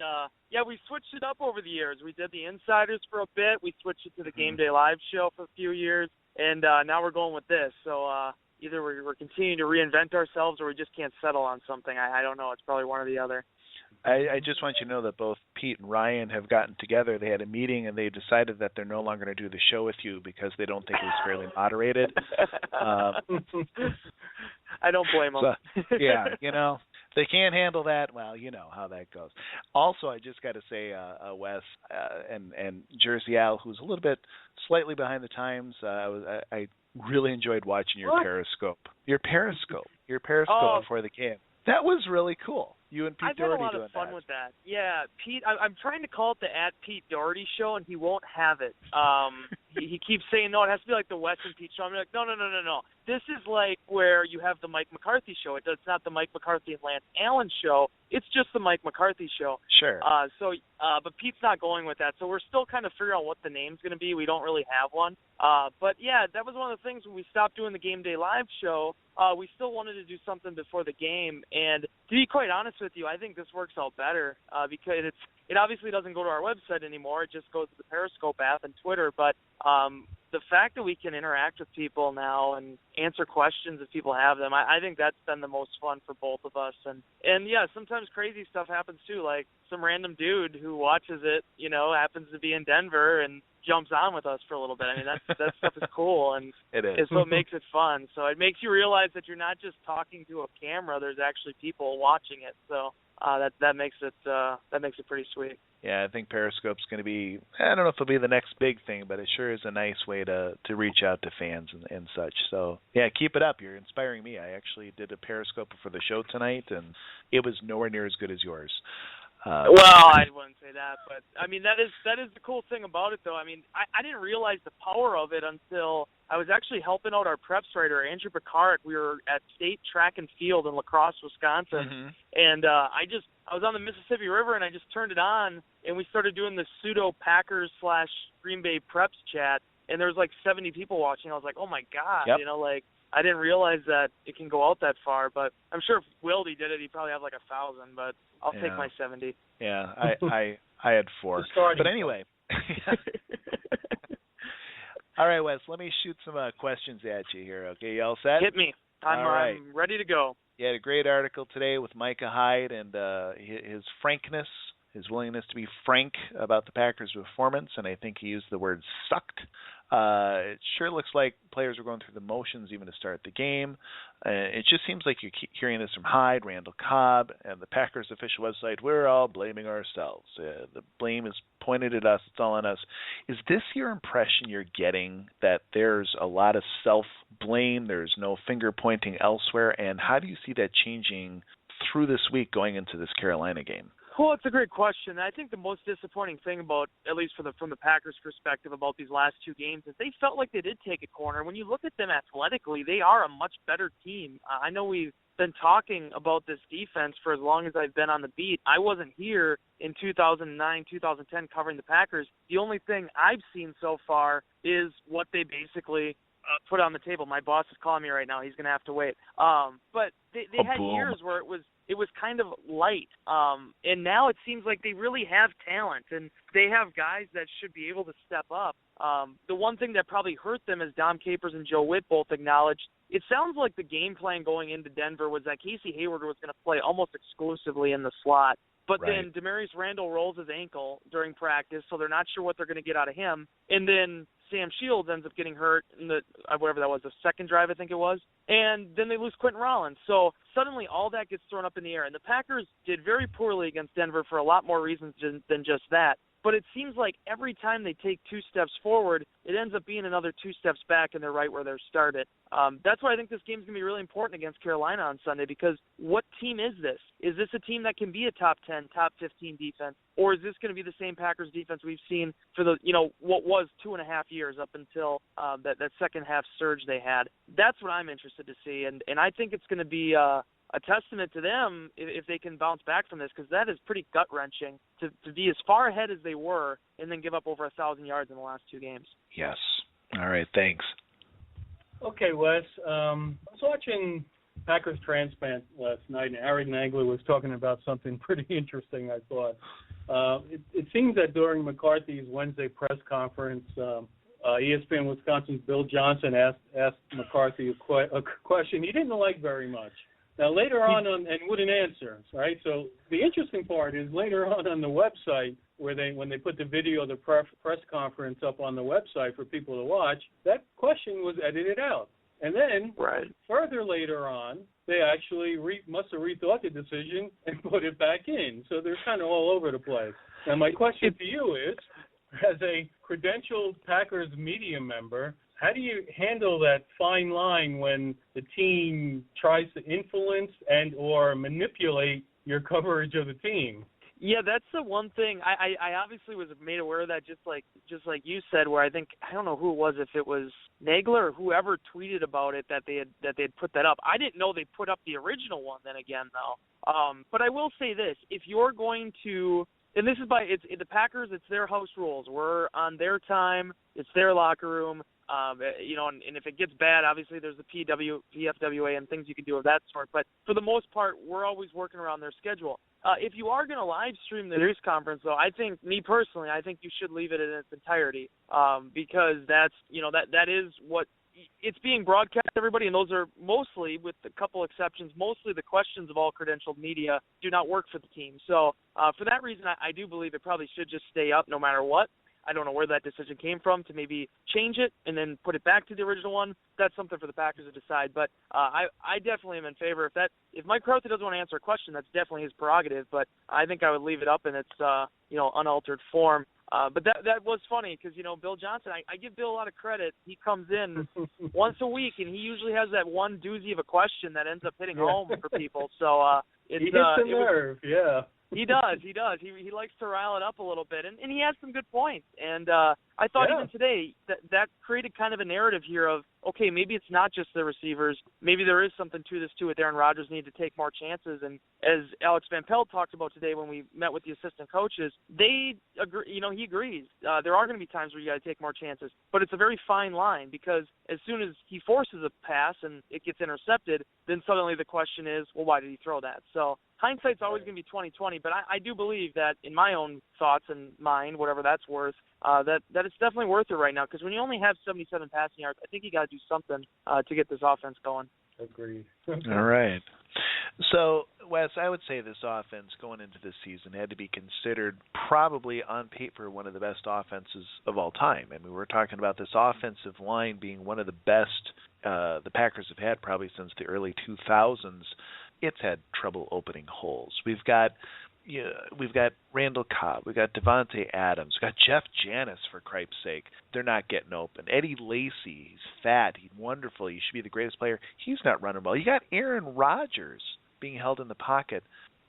we switched it up over the years. We did the Insiders for a bit. We switched it to the Game Day Live show for a few years, and now we're going with this. So either we're continuing to reinvent ourselves, or we just can't settle on something. I don't know. It's probably one or the other. I just want you to know that both Pete and Ryan have gotten together. They had a meeting, and they decided that they're no longer going to do the show with you because they don't think it was fairly moderated. I don't blame them. So, yeah, they can't handle that. Well, you know how that goes. Also, I just got to say, Wes and Jersey Al, who's a little bit slightly behind the times, I really enjoyed watching your Periscope. Your Periscope before the game. That was really cool. You and Pete Doherty doing that. I've had a lot of fun with that. Yeah, Pete. I'm trying to call it the @Pete Doherty show, and he won't have it. He keeps saying no. It has to be like the Wes and Pete show. I'm like, no. This is like where you have the Mike McCarthy show. It's not the Mike McCarthy and Lance Allen show. It's just the Mike McCarthy show. Sure. But Pete's not going with that. So we're still kind of figuring out what the name's going to be. We don't really have one. But yeah, that was one of the things when we stopped doing the Game Day Live show. We still wanted to do something before the game, and to be quite honest with you, I think this works out better because it obviously doesn't go to our website anymore. It just goes to the Periscope app and Twitter. But the fact that we can interact with people now and answer questions if people have them, I think that's been the most fun for both of us. And yeah, sometimes crazy stuff happens too, like some random dude who watches it, happens to be in Denver and jumps on with us for a little bit. I mean, that stuff is cool, and it's what makes it fun. So it makes you realize that you're not just talking to a camera. There's actually people watching it. So that makes it pretty sweet. Yeah, I think Periscope's going to be, I don't know if it'll be the next big thing, but it sure is a nice way to reach out to fans and such. So, yeah, keep it up. You're inspiring me. I actually did a Periscope for the show tonight, and it was nowhere near as good as yours. Well, I wouldn't say that, but I mean that is the cool thing about it, though. I mean, I didn't realize the power of it until I was actually helping out our preps writer, Andrew Picard. We were at State Track and Field in La Crosse, Wisconsin, and I was on the Mississippi River, and I just turned it on, and we started doing the pseudo Packers / Green Bay preps chat, and there was like 70 people watching. I was like, oh my God, I didn't realize that it can go out that far, but I'm sure if Wildy did it, he'd probably have like 1,000, but I'll take my 70. Yeah, I had 4. But anyway. All right, Wes, let me shoot some questions at you here, okay? You all set? Hit me. I'm ready to go. You had a great article today with Micah Hyde and his frankness, his willingness to be frank about the Packers' performance, and I think he used the word sucked. It sure looks like players are going through the motions even to start the game. It just seems like you keep hearing this from Hyde, Randall Cobb, and the Packers official website. We're all blaming ourselves. The blame is pointed at us. It's all on us. Is this your impression you're getting, that there's a lot of self-blame, there's no finger-pointing elsewhere, and how do you see that changing through this week going into this Carolina game? Well, it's a great question. I think the most disappointing thing about, at least from the Packers' perspective, about these last two games is they felt like they did take a corner. When you look at them athletically, they are a much better team. I know we've been talking about this defense for as long as I've been on the beat. I wasn't here in 2009, 2010 covering the Packers. The only thing I've seen so far is what they basically put on the table. My boss is calling me right now. He's going to have to wait. But they had years where it was kind of light. And now it seems like they really have talent, and they have guys that should be able to step up. The one thing that probably hurt them, as Dom Capers and Joe Witt both acknowledged, it sounds like the game plan going into Denver was that Casey Hayward was going to play almost exclusively in the slot. But then Demarius Randall rolls his ankle during practice, so they're not sure what they're going to get out of him. And then Sam Shields ends up getting hurt in the whatever that was, the second drive I think it was. And then they lose Quentin Rollins. So suddenly all that gets thrown up in the air. And the Packers did very poorly against Denver for a lot more reasons than just that. But it seems like every time they take two steps forward, it ends up being another two steps back, and they're right where they're started. That's why I think this game's going to be really important against Carolina on Sunday, because what team is this? Is this a team that can be a top 10, top 15 defense, or is this going to be the same Packers defense we've seen for what was 2.5 years up until that second half surge they had? That's what I'm interested to see, and I think it's going to be a testament to them if they can bounce back from this, because that is pretty gut-wrenching to be as far ahead as they were and then give up over 1,000 yards in the last two games. Yes. All right, thanks. Okay, Wes. I was watching Packers Transplant last night, and Aaron Nagler was talking about something pretty interesting, I thought. It seems that during McCarthy's Wednesday press conference, ESPN Wisconsin's Bill Johnson asked McCarthy a question he didn't like very much. Now, later on, and wouldn't answer, right? So the interesting part is later on the website, when they put the video of the press conference up on the website for people to watch, that question was edited out. And then further later on, they actually must have rethought the decision and put it back in. So they're kind of all over the place. Now, my question to you is, as a credentialed Packers media member, how do you handle that fine line when the team tries to influence and or manipulate your coverage of the team? Yeah, that's the one thing. I obviously was made aware of that, just like you said, where I don't know who it was, if it was Nagler or whoever tweeted about it that they had put that up. I didn't know they put up the original one then again though. But I will say this: if you're going to, and this is the Packers, it's their house rules. We're on their time. It's their locker room. And if it gets bad, obviously there's the PFWA and things you can do of that sort. But for the most part, we're always working around their schedule. If you are going to live stream the news conference, though, I think you should leave it in its entirety, because that's, that is what it's being broadcast to everybody, and those are mostly, with a couple exceptions, mostly the questions of all credentialed media do not work for the team. So for that reason, I do believe it probably should just stay up no matter what. I don't know where that decision came from to maybe change it and then put it back to the original one. That's something for the Packers to decide. But I definitely am in favor. If Mike McCarthy doesn't want to answer a question, that's definitely his prerogative. But I think I would leave it up in its unaltered form. But that was funny because, Bill Johnson, I give Bill a lot of credit. He comes in once a week, and he usually has that one doozy of a question that ends up hitting home for people. So he hits the nerve, yeah. He does. He likes to rile it up a little bit, and he has some good points. And I thought even today that created kind of a narrative here of, okay, maybe it's not just the receivers. Maybe there is something to this too with Aaron Rodgers need to take more chances. And as Alex Van Pelt talked about today when we met with the assistant coaches, they agree. He agrees. There are going to be times where you got to take more chances, but it's a very fine line, because as soon as he forces a pass and it gets intercepted, then suddenly the question is, well, why did he throw that? So hindsight's always going to be 20/20, but I do believe that in my own thoughts and mind, whatever that's worth, that it's definitely worth it right now, because when you only have 77 passing yards, I think you got to do something to get this offense going. Agreed. All right. So Wes, I would say this offense going into this season had to be considered probably on paper one of the best offenses of all time. I mean, we're talking about this offensive line being one of the best the Packers have had probably since the early 2000s. It's had trouble opening holes. We've got Randall Cobb, we've got Devontae Adams, we've got Jeff Janis, for cripe's sake. They're not getting open. Eddie Lacy, he's fat, he's wonderful, he should be the greatest player. He's not running well. You got Aaron Rodgers being held in the pocket.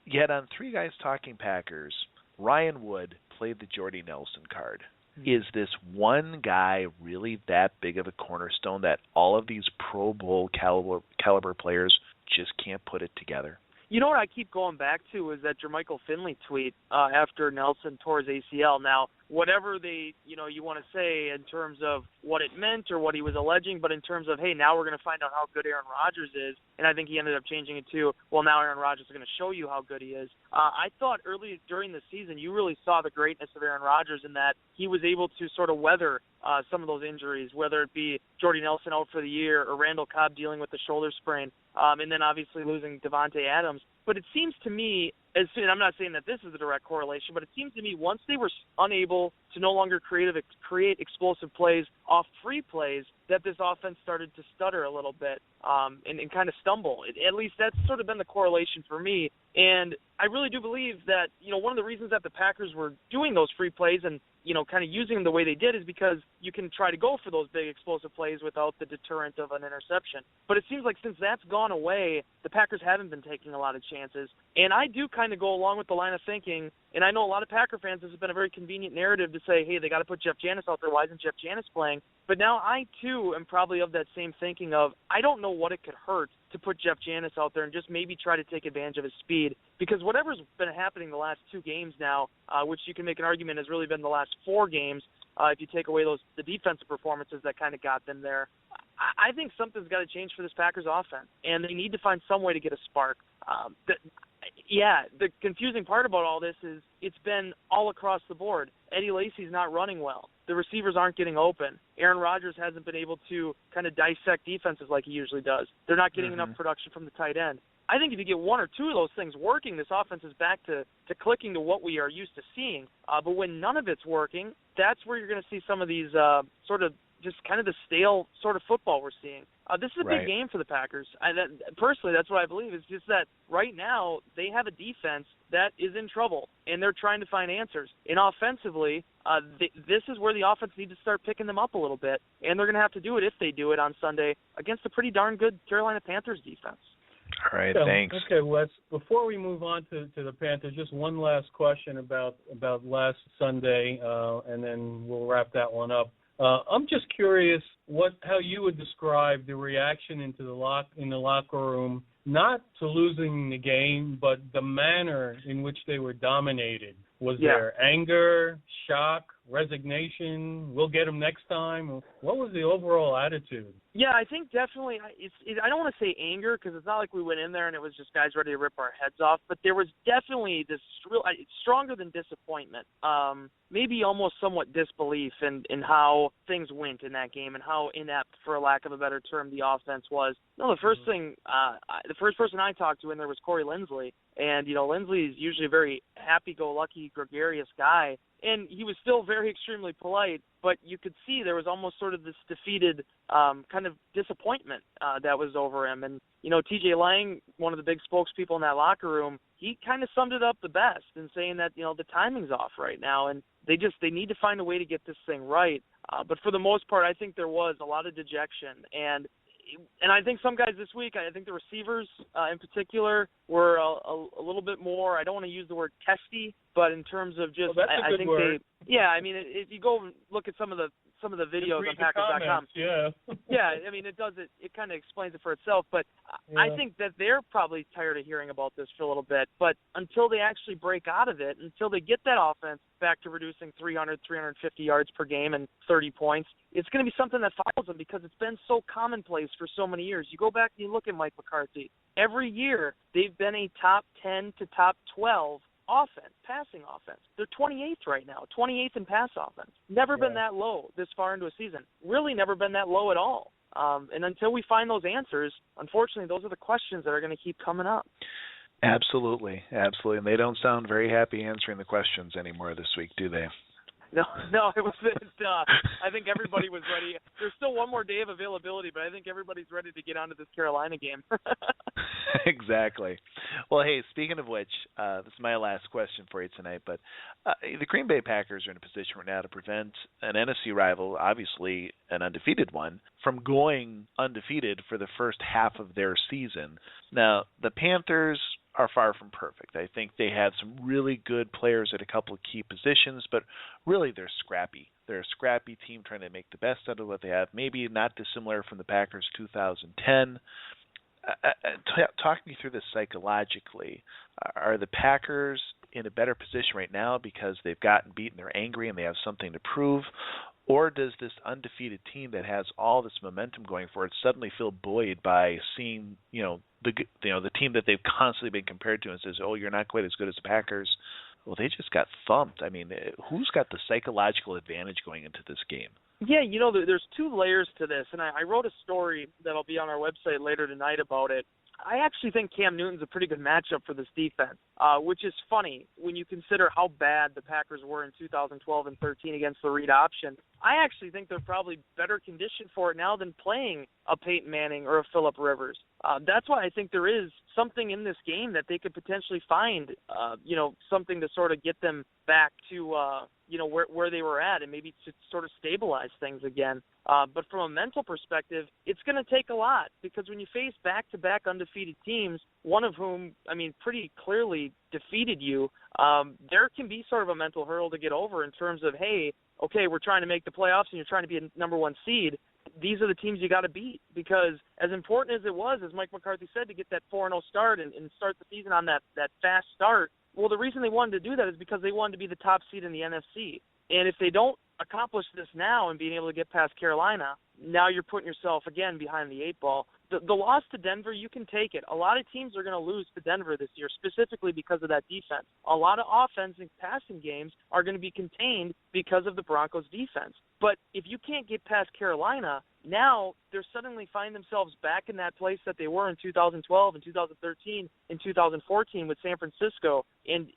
Yet on Three Guys Talking Packers, Ryan Wood played the Jordy Nelson card. Is this one guy really that big of a cornerstone that all of these Pro Bowl caliber players just can't put it together? You know what I keep going back to is that Jermichael Finley tweet after Nelson tore his ACL. Now, whatever you want to say in terms of what it meant or what he was alleging, but in terms of, hey, now we're going to find out how good Aaron Rodgers is, and I think he ended up changing it to, well, now Aaron Rodgers is going to show you how good he is. I thought early during the season you really saw the greatness of Aaron Rodgers in that he was able to sort of weather some of those injuries, whether it be Jordy Nelson out for the year or Randall Cobb dealing with the shoulder sprain, and then obviously losing Devontae Adams. But it seems to me, and I'm not saying that this is a direct correlation, but it seems to me once they were unable to no longer create explosive plays off free plays, that this offense started to stutter a little bit and kind of stumble. At least that's sort of been the correlation for me. And I really do believe that, one of the reasons that the Packers were doing those free plays and, kind of using them the way they did is because you can try to go for those big explosive plays without the deterrent of an interception. But it seems like since that's gone away, the Packers haven't been taking a lot of chances. And I do kind of go along with the line of thinking, and I know a lot of Packer fans, this has been a very convenient narrative to say, hey, they got to put Jeff Janis out there. Why isn't Jeff Janis playing? But now I, too, am probably of that same thinking of, I don't know what it could hurt to put Jeff Janis out there and just maybe try to take advantage of his speed. Because whatever's been happening the last 2 games now, which you can make an argument has really been the last 4 games, if you take away the defensive performances that kind of got them there, I think something's got to change for this Packers offense, and they need to find some way to get a spark. The confusing part about all this is it's been all across the board. Eddie Lacy's not running well. The receivers aren't getting open. Aaron Rodgers hasn't been able to kind of dissect defenses like he usually does. They're not getting enough production from the tight end. I think if you get 1 or 2 of those things working, this offense is back to clicking to what we are used to seeing. But when none of it's working, that's where you're going to see some of these sort of just kind of the stale sort of football we're seeing. This is a big game for the Packers. Personally, that's what I believe. It's just that right now they have a defense that is in trouble, and they're trying to find answers. And offensively, this is where the offense needs to start picking them up a little bit, and they're going to have to do it if they do it on Sunday against a pretty darn good Carolina Panthers defense. All right, thanks. Okay, Wes, before we move on to the Panthers, just one last question about last Sunday, and then we'll wrap that one up. I'm just curious how you would describe the reaction in the locker room, not to losing the game, but the manner in which they were dominated. Was there anger, shock, resignation? We'll get them next time. What was the overall attitude? Yeah, I think definitely. I don't want to say anger because it's not like we went in there and it was just guys ready to rip our heads off. But there was definitely this stronger than disappointment, maybe almost somewhat disbelief in how things went in that game and how inept, for lack of a better term, the offense was. No, the first person I talked to in there was Corey Lindsley, and Lindsley is usually a very happy-go-lucky, gregarious guy. And he was still very extremely polite, but you could see there was almost sort of this defeated kind of disappointment that was over him. And, T.J. Lang, one of the big spokespeople in that locker room, he kind of summed it up the best in saying that, the timing's off right now, and they need to find a way to get this thing right. But for the most part, I think there was a lot of dejection. And I think some guys this week, I think the receivers in particular were a little bit more, I don't want to use the word testy, but in terms of just, I think word. If you go look at some of the videos on Packers.com. It kind of explains it for itself, but I think that they're probably tired of hearing about this for a little bit, but until they actually break out of it, until they get that offense back to reducing 300, 350 yards per game and 30 points, it's going to be something that follows them because it's been so commonplace for so many years. You go back and you look at Mike McCarthy. Every year, they've been a top 10 to top 12 passing offense. They're 28th right now, 28th in pass offense. Never been that low this far into a season. Really never been that low at all. And until we find those answers, unfortunately, those are the questions that are going to keep coming up. Absolutely. And they don't sound very happy answering the questions anymore this week, do they? No, it wasn't. I think everybody was ready. There's still one more day of availability, but I think everybody's ready to get onto this Carolina game. Exactly. Well, hey, speaking of which, this is my last question for you tonight, but the Green Bay Packers are in a position right now to prevent an NFC rival, obviously an undefeated one, from going undefeated for the first half of their season. Now, the Panthers are far from perfect. I think they have some really good players at a couple of key positions, but really they're scrappy. They're a scrappy team trying to make the best out of what they have, maybe not dissimilar from the Packers 2010. Talk me through this psychologically. Are the Packers in a better position right now because they've gotten beaten, they're angry, and they have something to prove? Or does this undefeated team that has all this momentum going for it suddenly feel buoyed by seeing, the team that they've constantly been compared to and says, "Oh, you're not quite as good as the Packers"? Well, they just got thumped. I mean, who's got the psychological advantage going into this game? Yeah, there's two layers to this, and I wrote a story that'll be on our website later tonight about it. I actually think Cam Newton's a pretty good matchup for this defense, which is funny when you consider how bad the Packers were in 2012 and 13 against the read option. I actually think they're probably better conditioned for it now than playing a Peyton Manning or a Phillip Rivers. That's why I think there is something in this game that they could potentially find, something to sort of get them back to, where they were at and maybe to sort of stabilize things again. But from a mental perspective, it's going to take a lot because when you face back-to-back undefeated teams, one of whom, pretty clearly defeated you, there can be sort of a mental hurdle to get over in terms of, hey, okay, we're trying to make the playoffs and you're trying to be a number one seed. These are the teams you got to beat because as important as it was, as Mike McCarthy said, to get that 4-0 start and start the season on that fast start, well, the reason they wanted to do that is because they wanted to be the top seed in the NFC. And if they don't accomplish this now and being able to get past Carolina, now you're putting yourself again behind the eight ball. The loss to Denver, you can take it. A lot of teams are going to lose to Denver this year, specifically because of that defense. A lot of offense and passing games are going to be contained because of the Broncos' defense. But if you can't get past Carolina, now they're suddenly find themselves back in that place that they were in 2012 and 2013 and 2014 with San Francisco and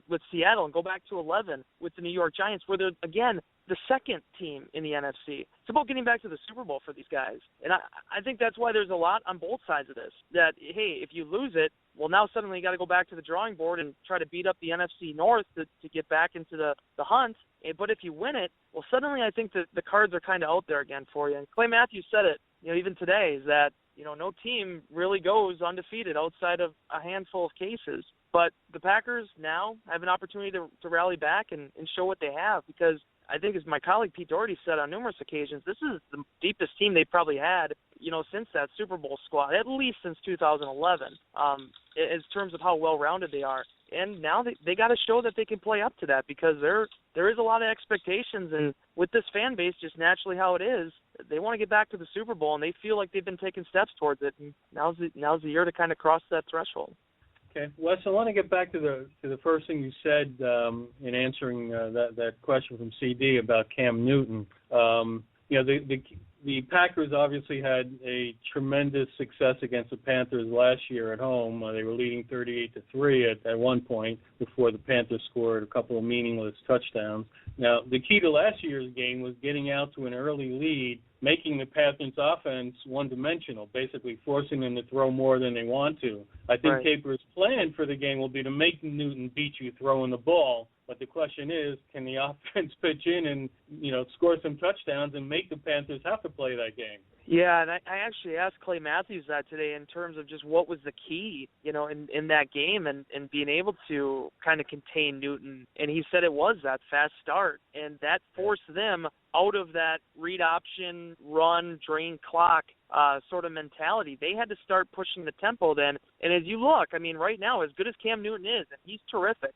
with Seattle, and go back to 11 with the New York Giants, where they're, again, the second team in the NFC. It's about getting back to the Super Bowl for these guys. And I think that's why there's a lot on both sides of this, that, hey, if you lose it, well, now suddenly you got to go back to the drawing board and try to beat up the NFC North to get back into the hunt. But if you win it, well, suddenly I think that the cards are kind of out there again for you. And Clay Matthews said it, even today, is that, no team really goes undefeated outside of a handful of cases. But the Packers now have an opportunity to rally back and show what they have, because I think, as my colleague Pete Doherty said on numerous occasions, this is the deepest team they've probably had, since that Super Bowl squad, at least since 2011, in terms of how well-rounded they are. And now they got to show that they can play up to that, because there is a lot of expectations, and with this fan base, just naturally how it is, they want to get back to the Super Bowl, and they feel like they've been taking steps towards it, and now's the year to kind of cross that threshold. Okay, Wes, I want to get back to the first thing you said in answering that question from CD about Cam Newton. The Packers obviously had a tremendous success against the Panthers last year at home. They were leading 38-3 at one point before the Panthers scored a couple of meaningless touchdowns. Now, the key to last year's game was getting out to an early lead, making the Panthers' offense one-dimensional, basically forcing them to throw more than they want to. I think Capers' plan for the game will be to make Newton beat you throwing the ball. But the question is, can the offense pitch in and, score some touchdowns and make the Panthers have to play that game? Yeah, and I actually asked Clay Matthews that today in terms of just what was the key, in that game and being able to kind of contain Newton. And he said it was that fast start, and that forced them out of that read option, run, drain clock sort of mentality. They had to start pushing the tempo then. And as you look, right now, as good as Cam Newton is, and he's terrific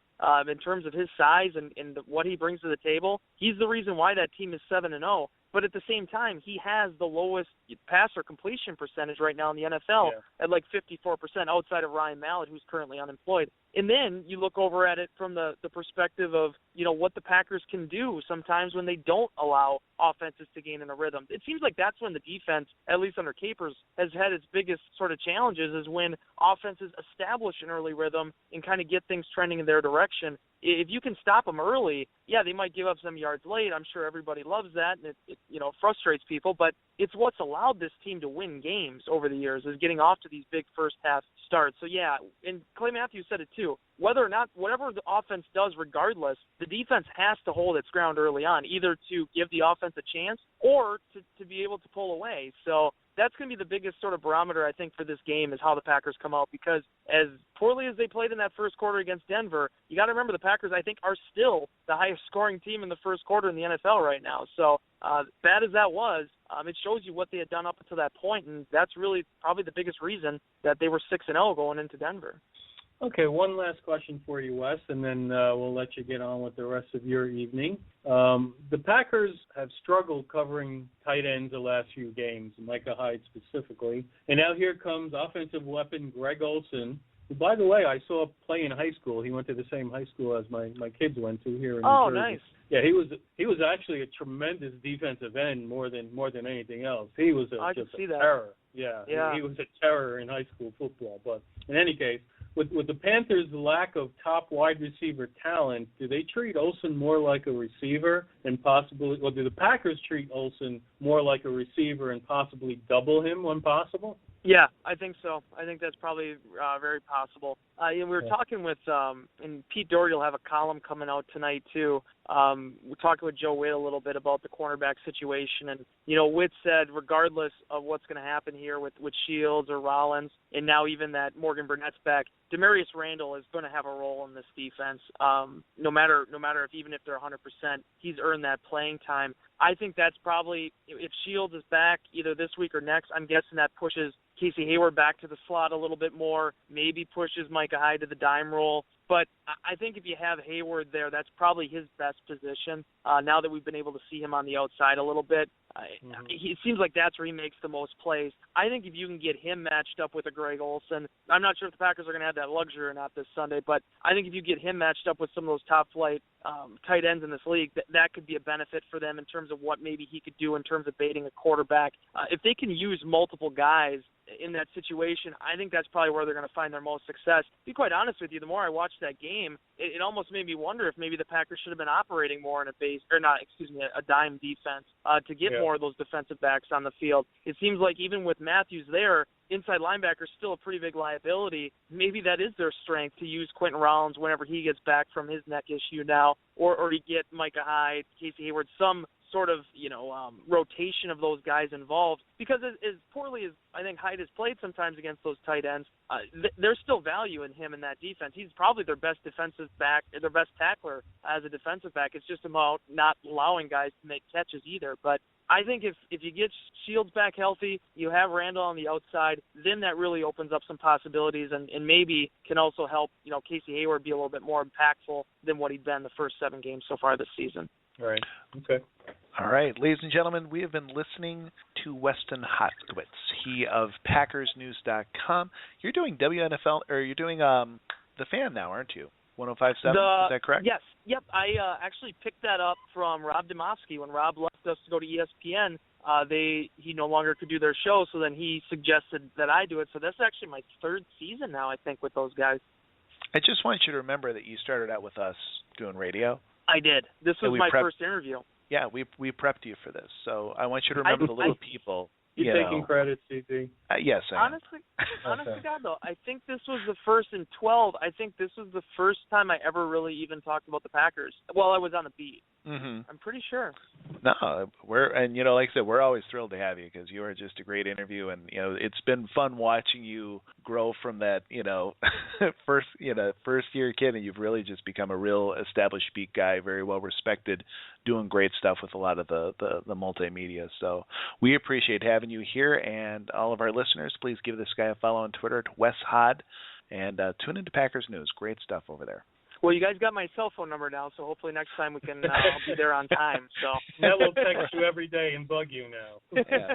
in terms of his size and what he brings to the table, he's the reason why that team is 7-0. But at the same time, he has the lowest passer completion percentage right now in the NFL at like 54% outside of Ryan Mallett, who's currently unemployed. And then you look over at it from the perspective of, what the Packers can do sometimes when they don't allow offenses to gain in a rhythm. It seems like that's when the defense, at least under Capers, has had its biggest sort of challenges, is when offenses establish an early rhythm and kind of get things trending in their direction. If you can stop them early, yeah, they might give up some yards late. I'm sure everybody loves that, and it frustrates people. But it's what's allowed this team to win games over the years, is getting off to these big first-half starts. So, yeah, and Clay Matthews said it too. Whether or not, whatever the offense does regardless, the defense has to hold its ground early on, either to give the offense a chance or to be able to pull away. So that's going to be the biggest sort of barometer, I think, for this game, is how the Packers come out, because as poorly as they played in that first quarter against Denver, you got to remember the Packers, I think, are still the highest scoring team in the first quarter in the NFL right now. So bad as that was, it shows you what they had done up until that point, and that's really probably the biggest reason that they were 6-0 going into Denver. Okay, one last question for you, Wes, and then we'll let you get on with the rest of your evening. The Packers have struggled covering tight ends the last few games, Micah Hyde specifically. And now here comes offensive weapon Greg Olsen, who, by the way, I saw play in high school. He went to the same high school as my kids went to here in New Jersey. Oh, nice. Yeah, he was actually a tremendous defensive end more than anything else. He was just a terror. Yeah. He was a terror in high school football. But in any case, with the Panthers' lack of top wide receiver talent, do they treat Olsen more like a receiver and possibly, or do the Packers treat Olsen more like a receiver and possibly double him when possible? Yeah, I think so. I think that's probably very possible. We were talking with, and Pete Doherty will have a column coming out tonight too. We're talking with Joe Witt a little bit about the cornerback situation, and Witt said regardless of what's going to happen here with Shields or Rollins, and now even that Morgan Burnett's back, Demarius Randall is going to have a role in this defense. No matter if they're 100%, he's earned that playing time. I think that's probably, if Shields is back either this week or next, I'm guessing that pushes Casey Hayward back to the slot a little bit more, maybe pushes Micah Hyde to the dime role. But I think if you have Hayward there, that's probably his best position. Now that we've been able to see him on the outside a little bit, it seems like that's where he makes the most plays. I think if you can get him matched up with a Greg Olsen, I'm not sure if the Packers are going to have that luxury or not this Sunday, but I think if you get him matched up with some of those top flight tight ends in this league, that could be a benefit for them in terms of what maybe he could do in terms of baiting a quarterback. If they can use multiple guys in that situation, I think that's probably where they're going to find their most success. To be quite honest with you, the more I watched that game, it almost made me wonder if maybe the Packers should have been operating more in a dime defense to get more of those defensive backs on the field. It seems like even with Matthews there, inside linebacker is still a pretty big liability. Maybe that is their strength, to use Quentin Rollins whenever he gets back from his neck issue now, or to get Micah Hyde, Casey Hayward, some sort of rotation of those guys involved, because as poorly as I think Hyde has played sometimes against those tight ends, there's still value in him in that defense. He's probably their best defensive back, their best tackler as a defensive back. It's just about not allowing guys to make catches either. But I think if you get Shields back healthy, you have Randall on the outside, then that really opens up some possibilities and maybe can also help Casey Hayward be a little bit more impactful than what he'd been the first 7 games so far this season. All right. Okay. All right, ladies and gentlemen, we have been listening to Wes Hodkiewicz, he of PackersNews.com. You're doing WNFL, or you're doing The Fan now, aren't you? 105.7, is that correct? Yes. Yep. I actually picked that up from Rob Demovsky. When Rob left us to go to ESPN, he no longer could do their show, so then he suggested that I do it. So that's actually my 3rd season now, I think, with those guys. I just want you to remember that you started out with us doing radio. I did. This was my first interview. Yeah, we prepped you for this, so I want you to remember the little people. You're taking credit, CT. Yes, I am. Honestly, God, though, I think this was the first in 12. I think this was the first time I ever really even talked about the Packers while I was on the beat. Mm-hmm. I'm pretty sure. No, like I said, we're always thrilled to have you because you are just a great interview, and it's been fun watching you grow from that first year kid, and you've really just become a real established beat guy, very well respected, doing great stuff with a lot of the multimedia. So we appreciate having you here, and all of our listeners, please give this guy a follow on Twitter at Wes Hod, and tune into Packers News. Great stuff over there. Well, you guys got my cell phone number now, so hopefully next time we can I'll be there on time. So Matt will text you every day and bug you now. Yeah,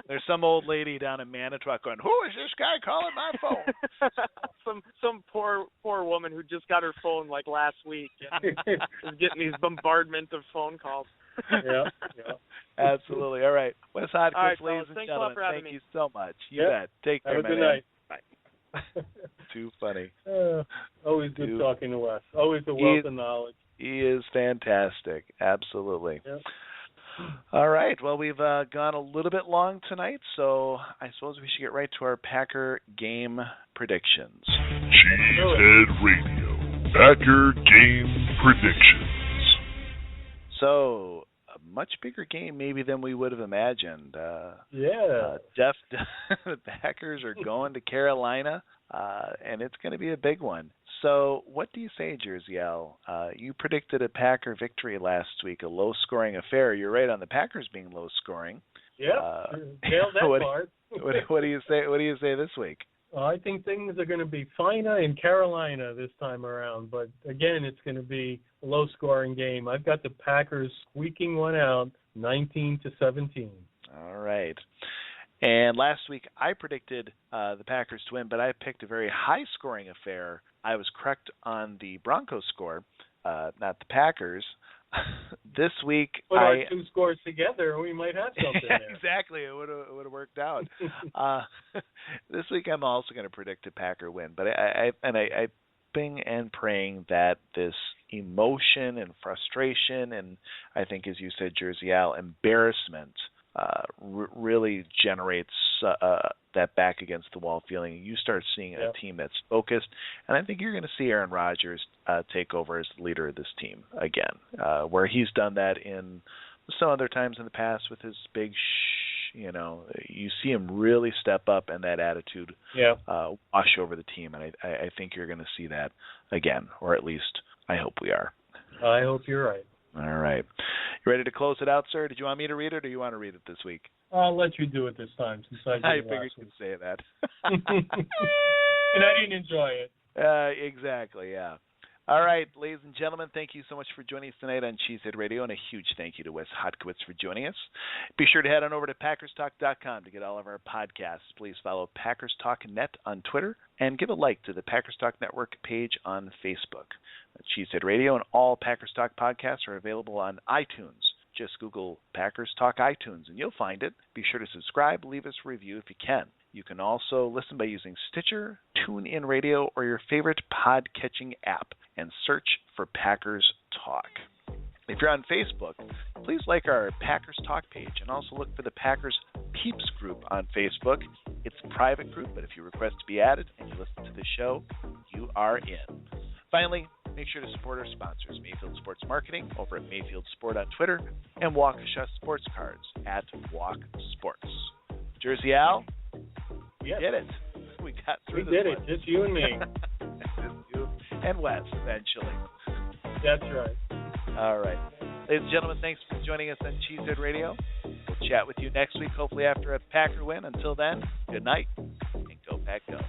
there's some old lady down in Manitowoc going, "Who is this guy calling my phone?" some poor woman who just got her phone like last week and is getting these bombardment of phone calls. Yeah. Absolutely. All right. Wes Hodkiewicz, All right, ladies fellas, and thanks gentlemen, a lot for having thank me. you so much. You bet. Take care, Have a man. good night. Bye. Too funny. Always good talking to Wes. Always a wealth of knowledge. He is fantastic. Absolutely. Yep. All right. Well, we've gone a little bit long tonight, so I suppose we should get right to our Packer game predictions. Cheesehead Radio. Packer game predictions. So, a much bigger game maybe than we would have imagined. The Packers are going to Carolina, and it's going to be a big one. So, what do you say, Jersey Al? You predicted a Packer victory last week, a low-scoring affair. You're right on the Packers being low-scoring. Yeah, nailed that part. What do you say? What do you say this week? I think things are going to be finer in Carolina this time around, but again, it's going to be a low-scoring game. I've got the Packers squeaking one out, 19-17. All right. And last week I predicted the Packers to win, but I picked a very high-scoring affair. I was correct on the Broncos score, not the Packers. This week, put our two scores together, and we might have something there. Exactly, it would have worked out. This week, I'm also going to predict a Packer win, but I'm hoping and praying that this emotion and frustration, and I think, as you said, Jersey Al, embarrassment, really generates that back against the wall feeling. You start seeing a team that's focused, and I think you're going to see Aaron Rodgers take over as the leader of this team again, where he's done that in some other times in the past with his big you see him really step up and that attitude wash over the team, and I think you're going to see that again, or at least I hope we are. I hope you're right. All right. You ready to close it out, sir? Did you want me to read it, or do you want to read it this week? I'll let you do it this time, since I figured you'd say that. And I didn't enjoy it. Exactly, yeah. All right, ladies and gentlemen, thank you so much for joining us tonight on Cheesehead Radio, and a huge thank you to Wes Hodkiewicz for joining us. Be sure to head on over to PackersTalk.com to get all of our podcasts. Please follow Packers Talk Net on Twitter, and give a like to the Packers Talk Network page on Facebook. Cheesehead Radio and all Packers Talk podcasts are available on iTunes. Just Google Packers Talk iTunes, and you'll find it. Be sure to subscribe, leave us a review if you can. You can also listen by using Stitcher, TuneIn Radio, or your favorite pod-catching app, and search for Packers Talk. If you're on Facebook, please like our Packers Talk page, and also look for the Packers Peeps group on Facebook. It's a private group, but if you request to be added and you listen to the show, you are in. Finally, make sure to support our sponsors, Mayfield Sports Marketing over at Mayfield Sport on Twitter, and Waukesha Sports Cards at Walk Sports. Jersey Al, we did it. We got through this. We did it, just you and me. Just you and Wes, eventually. That's right. All right. Ladies and gentlemen, thanks for joining us on Cheesehead Radio. We'll chat with you next week, hopefully after a Packer win. Until then, good night, and go Pack Go.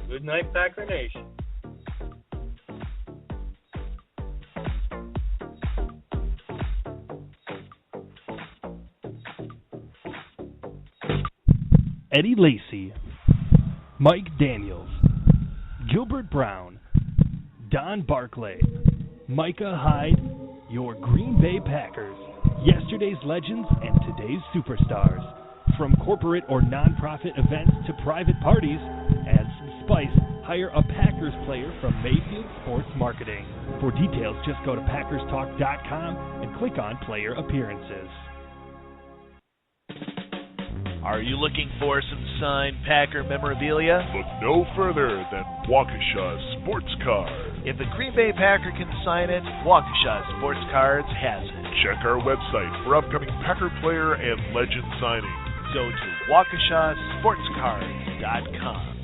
Good night, Packer Nation. Eddie Lacy, Mike Daniels, Gilbert Brown, Don Barclay, Micah Hyde, your Green Bay Packers, yesterday's legends and today's superstars. From corporate or nonprofit events to private parties, add some spice, hire a Packers player from Mayfield Sports Marketing. For details, just go to PackersTalk.com and click on Player Appearances. Are you looking for some signed Packer memorabilia? Look no further than Waukesha Sports Cards. If the Green Bay Packer can sign it, Waukesha Sports Cards has it. Check our website for upcoming Packer player and legend signings. Go to WaukeshaSportsCards.com.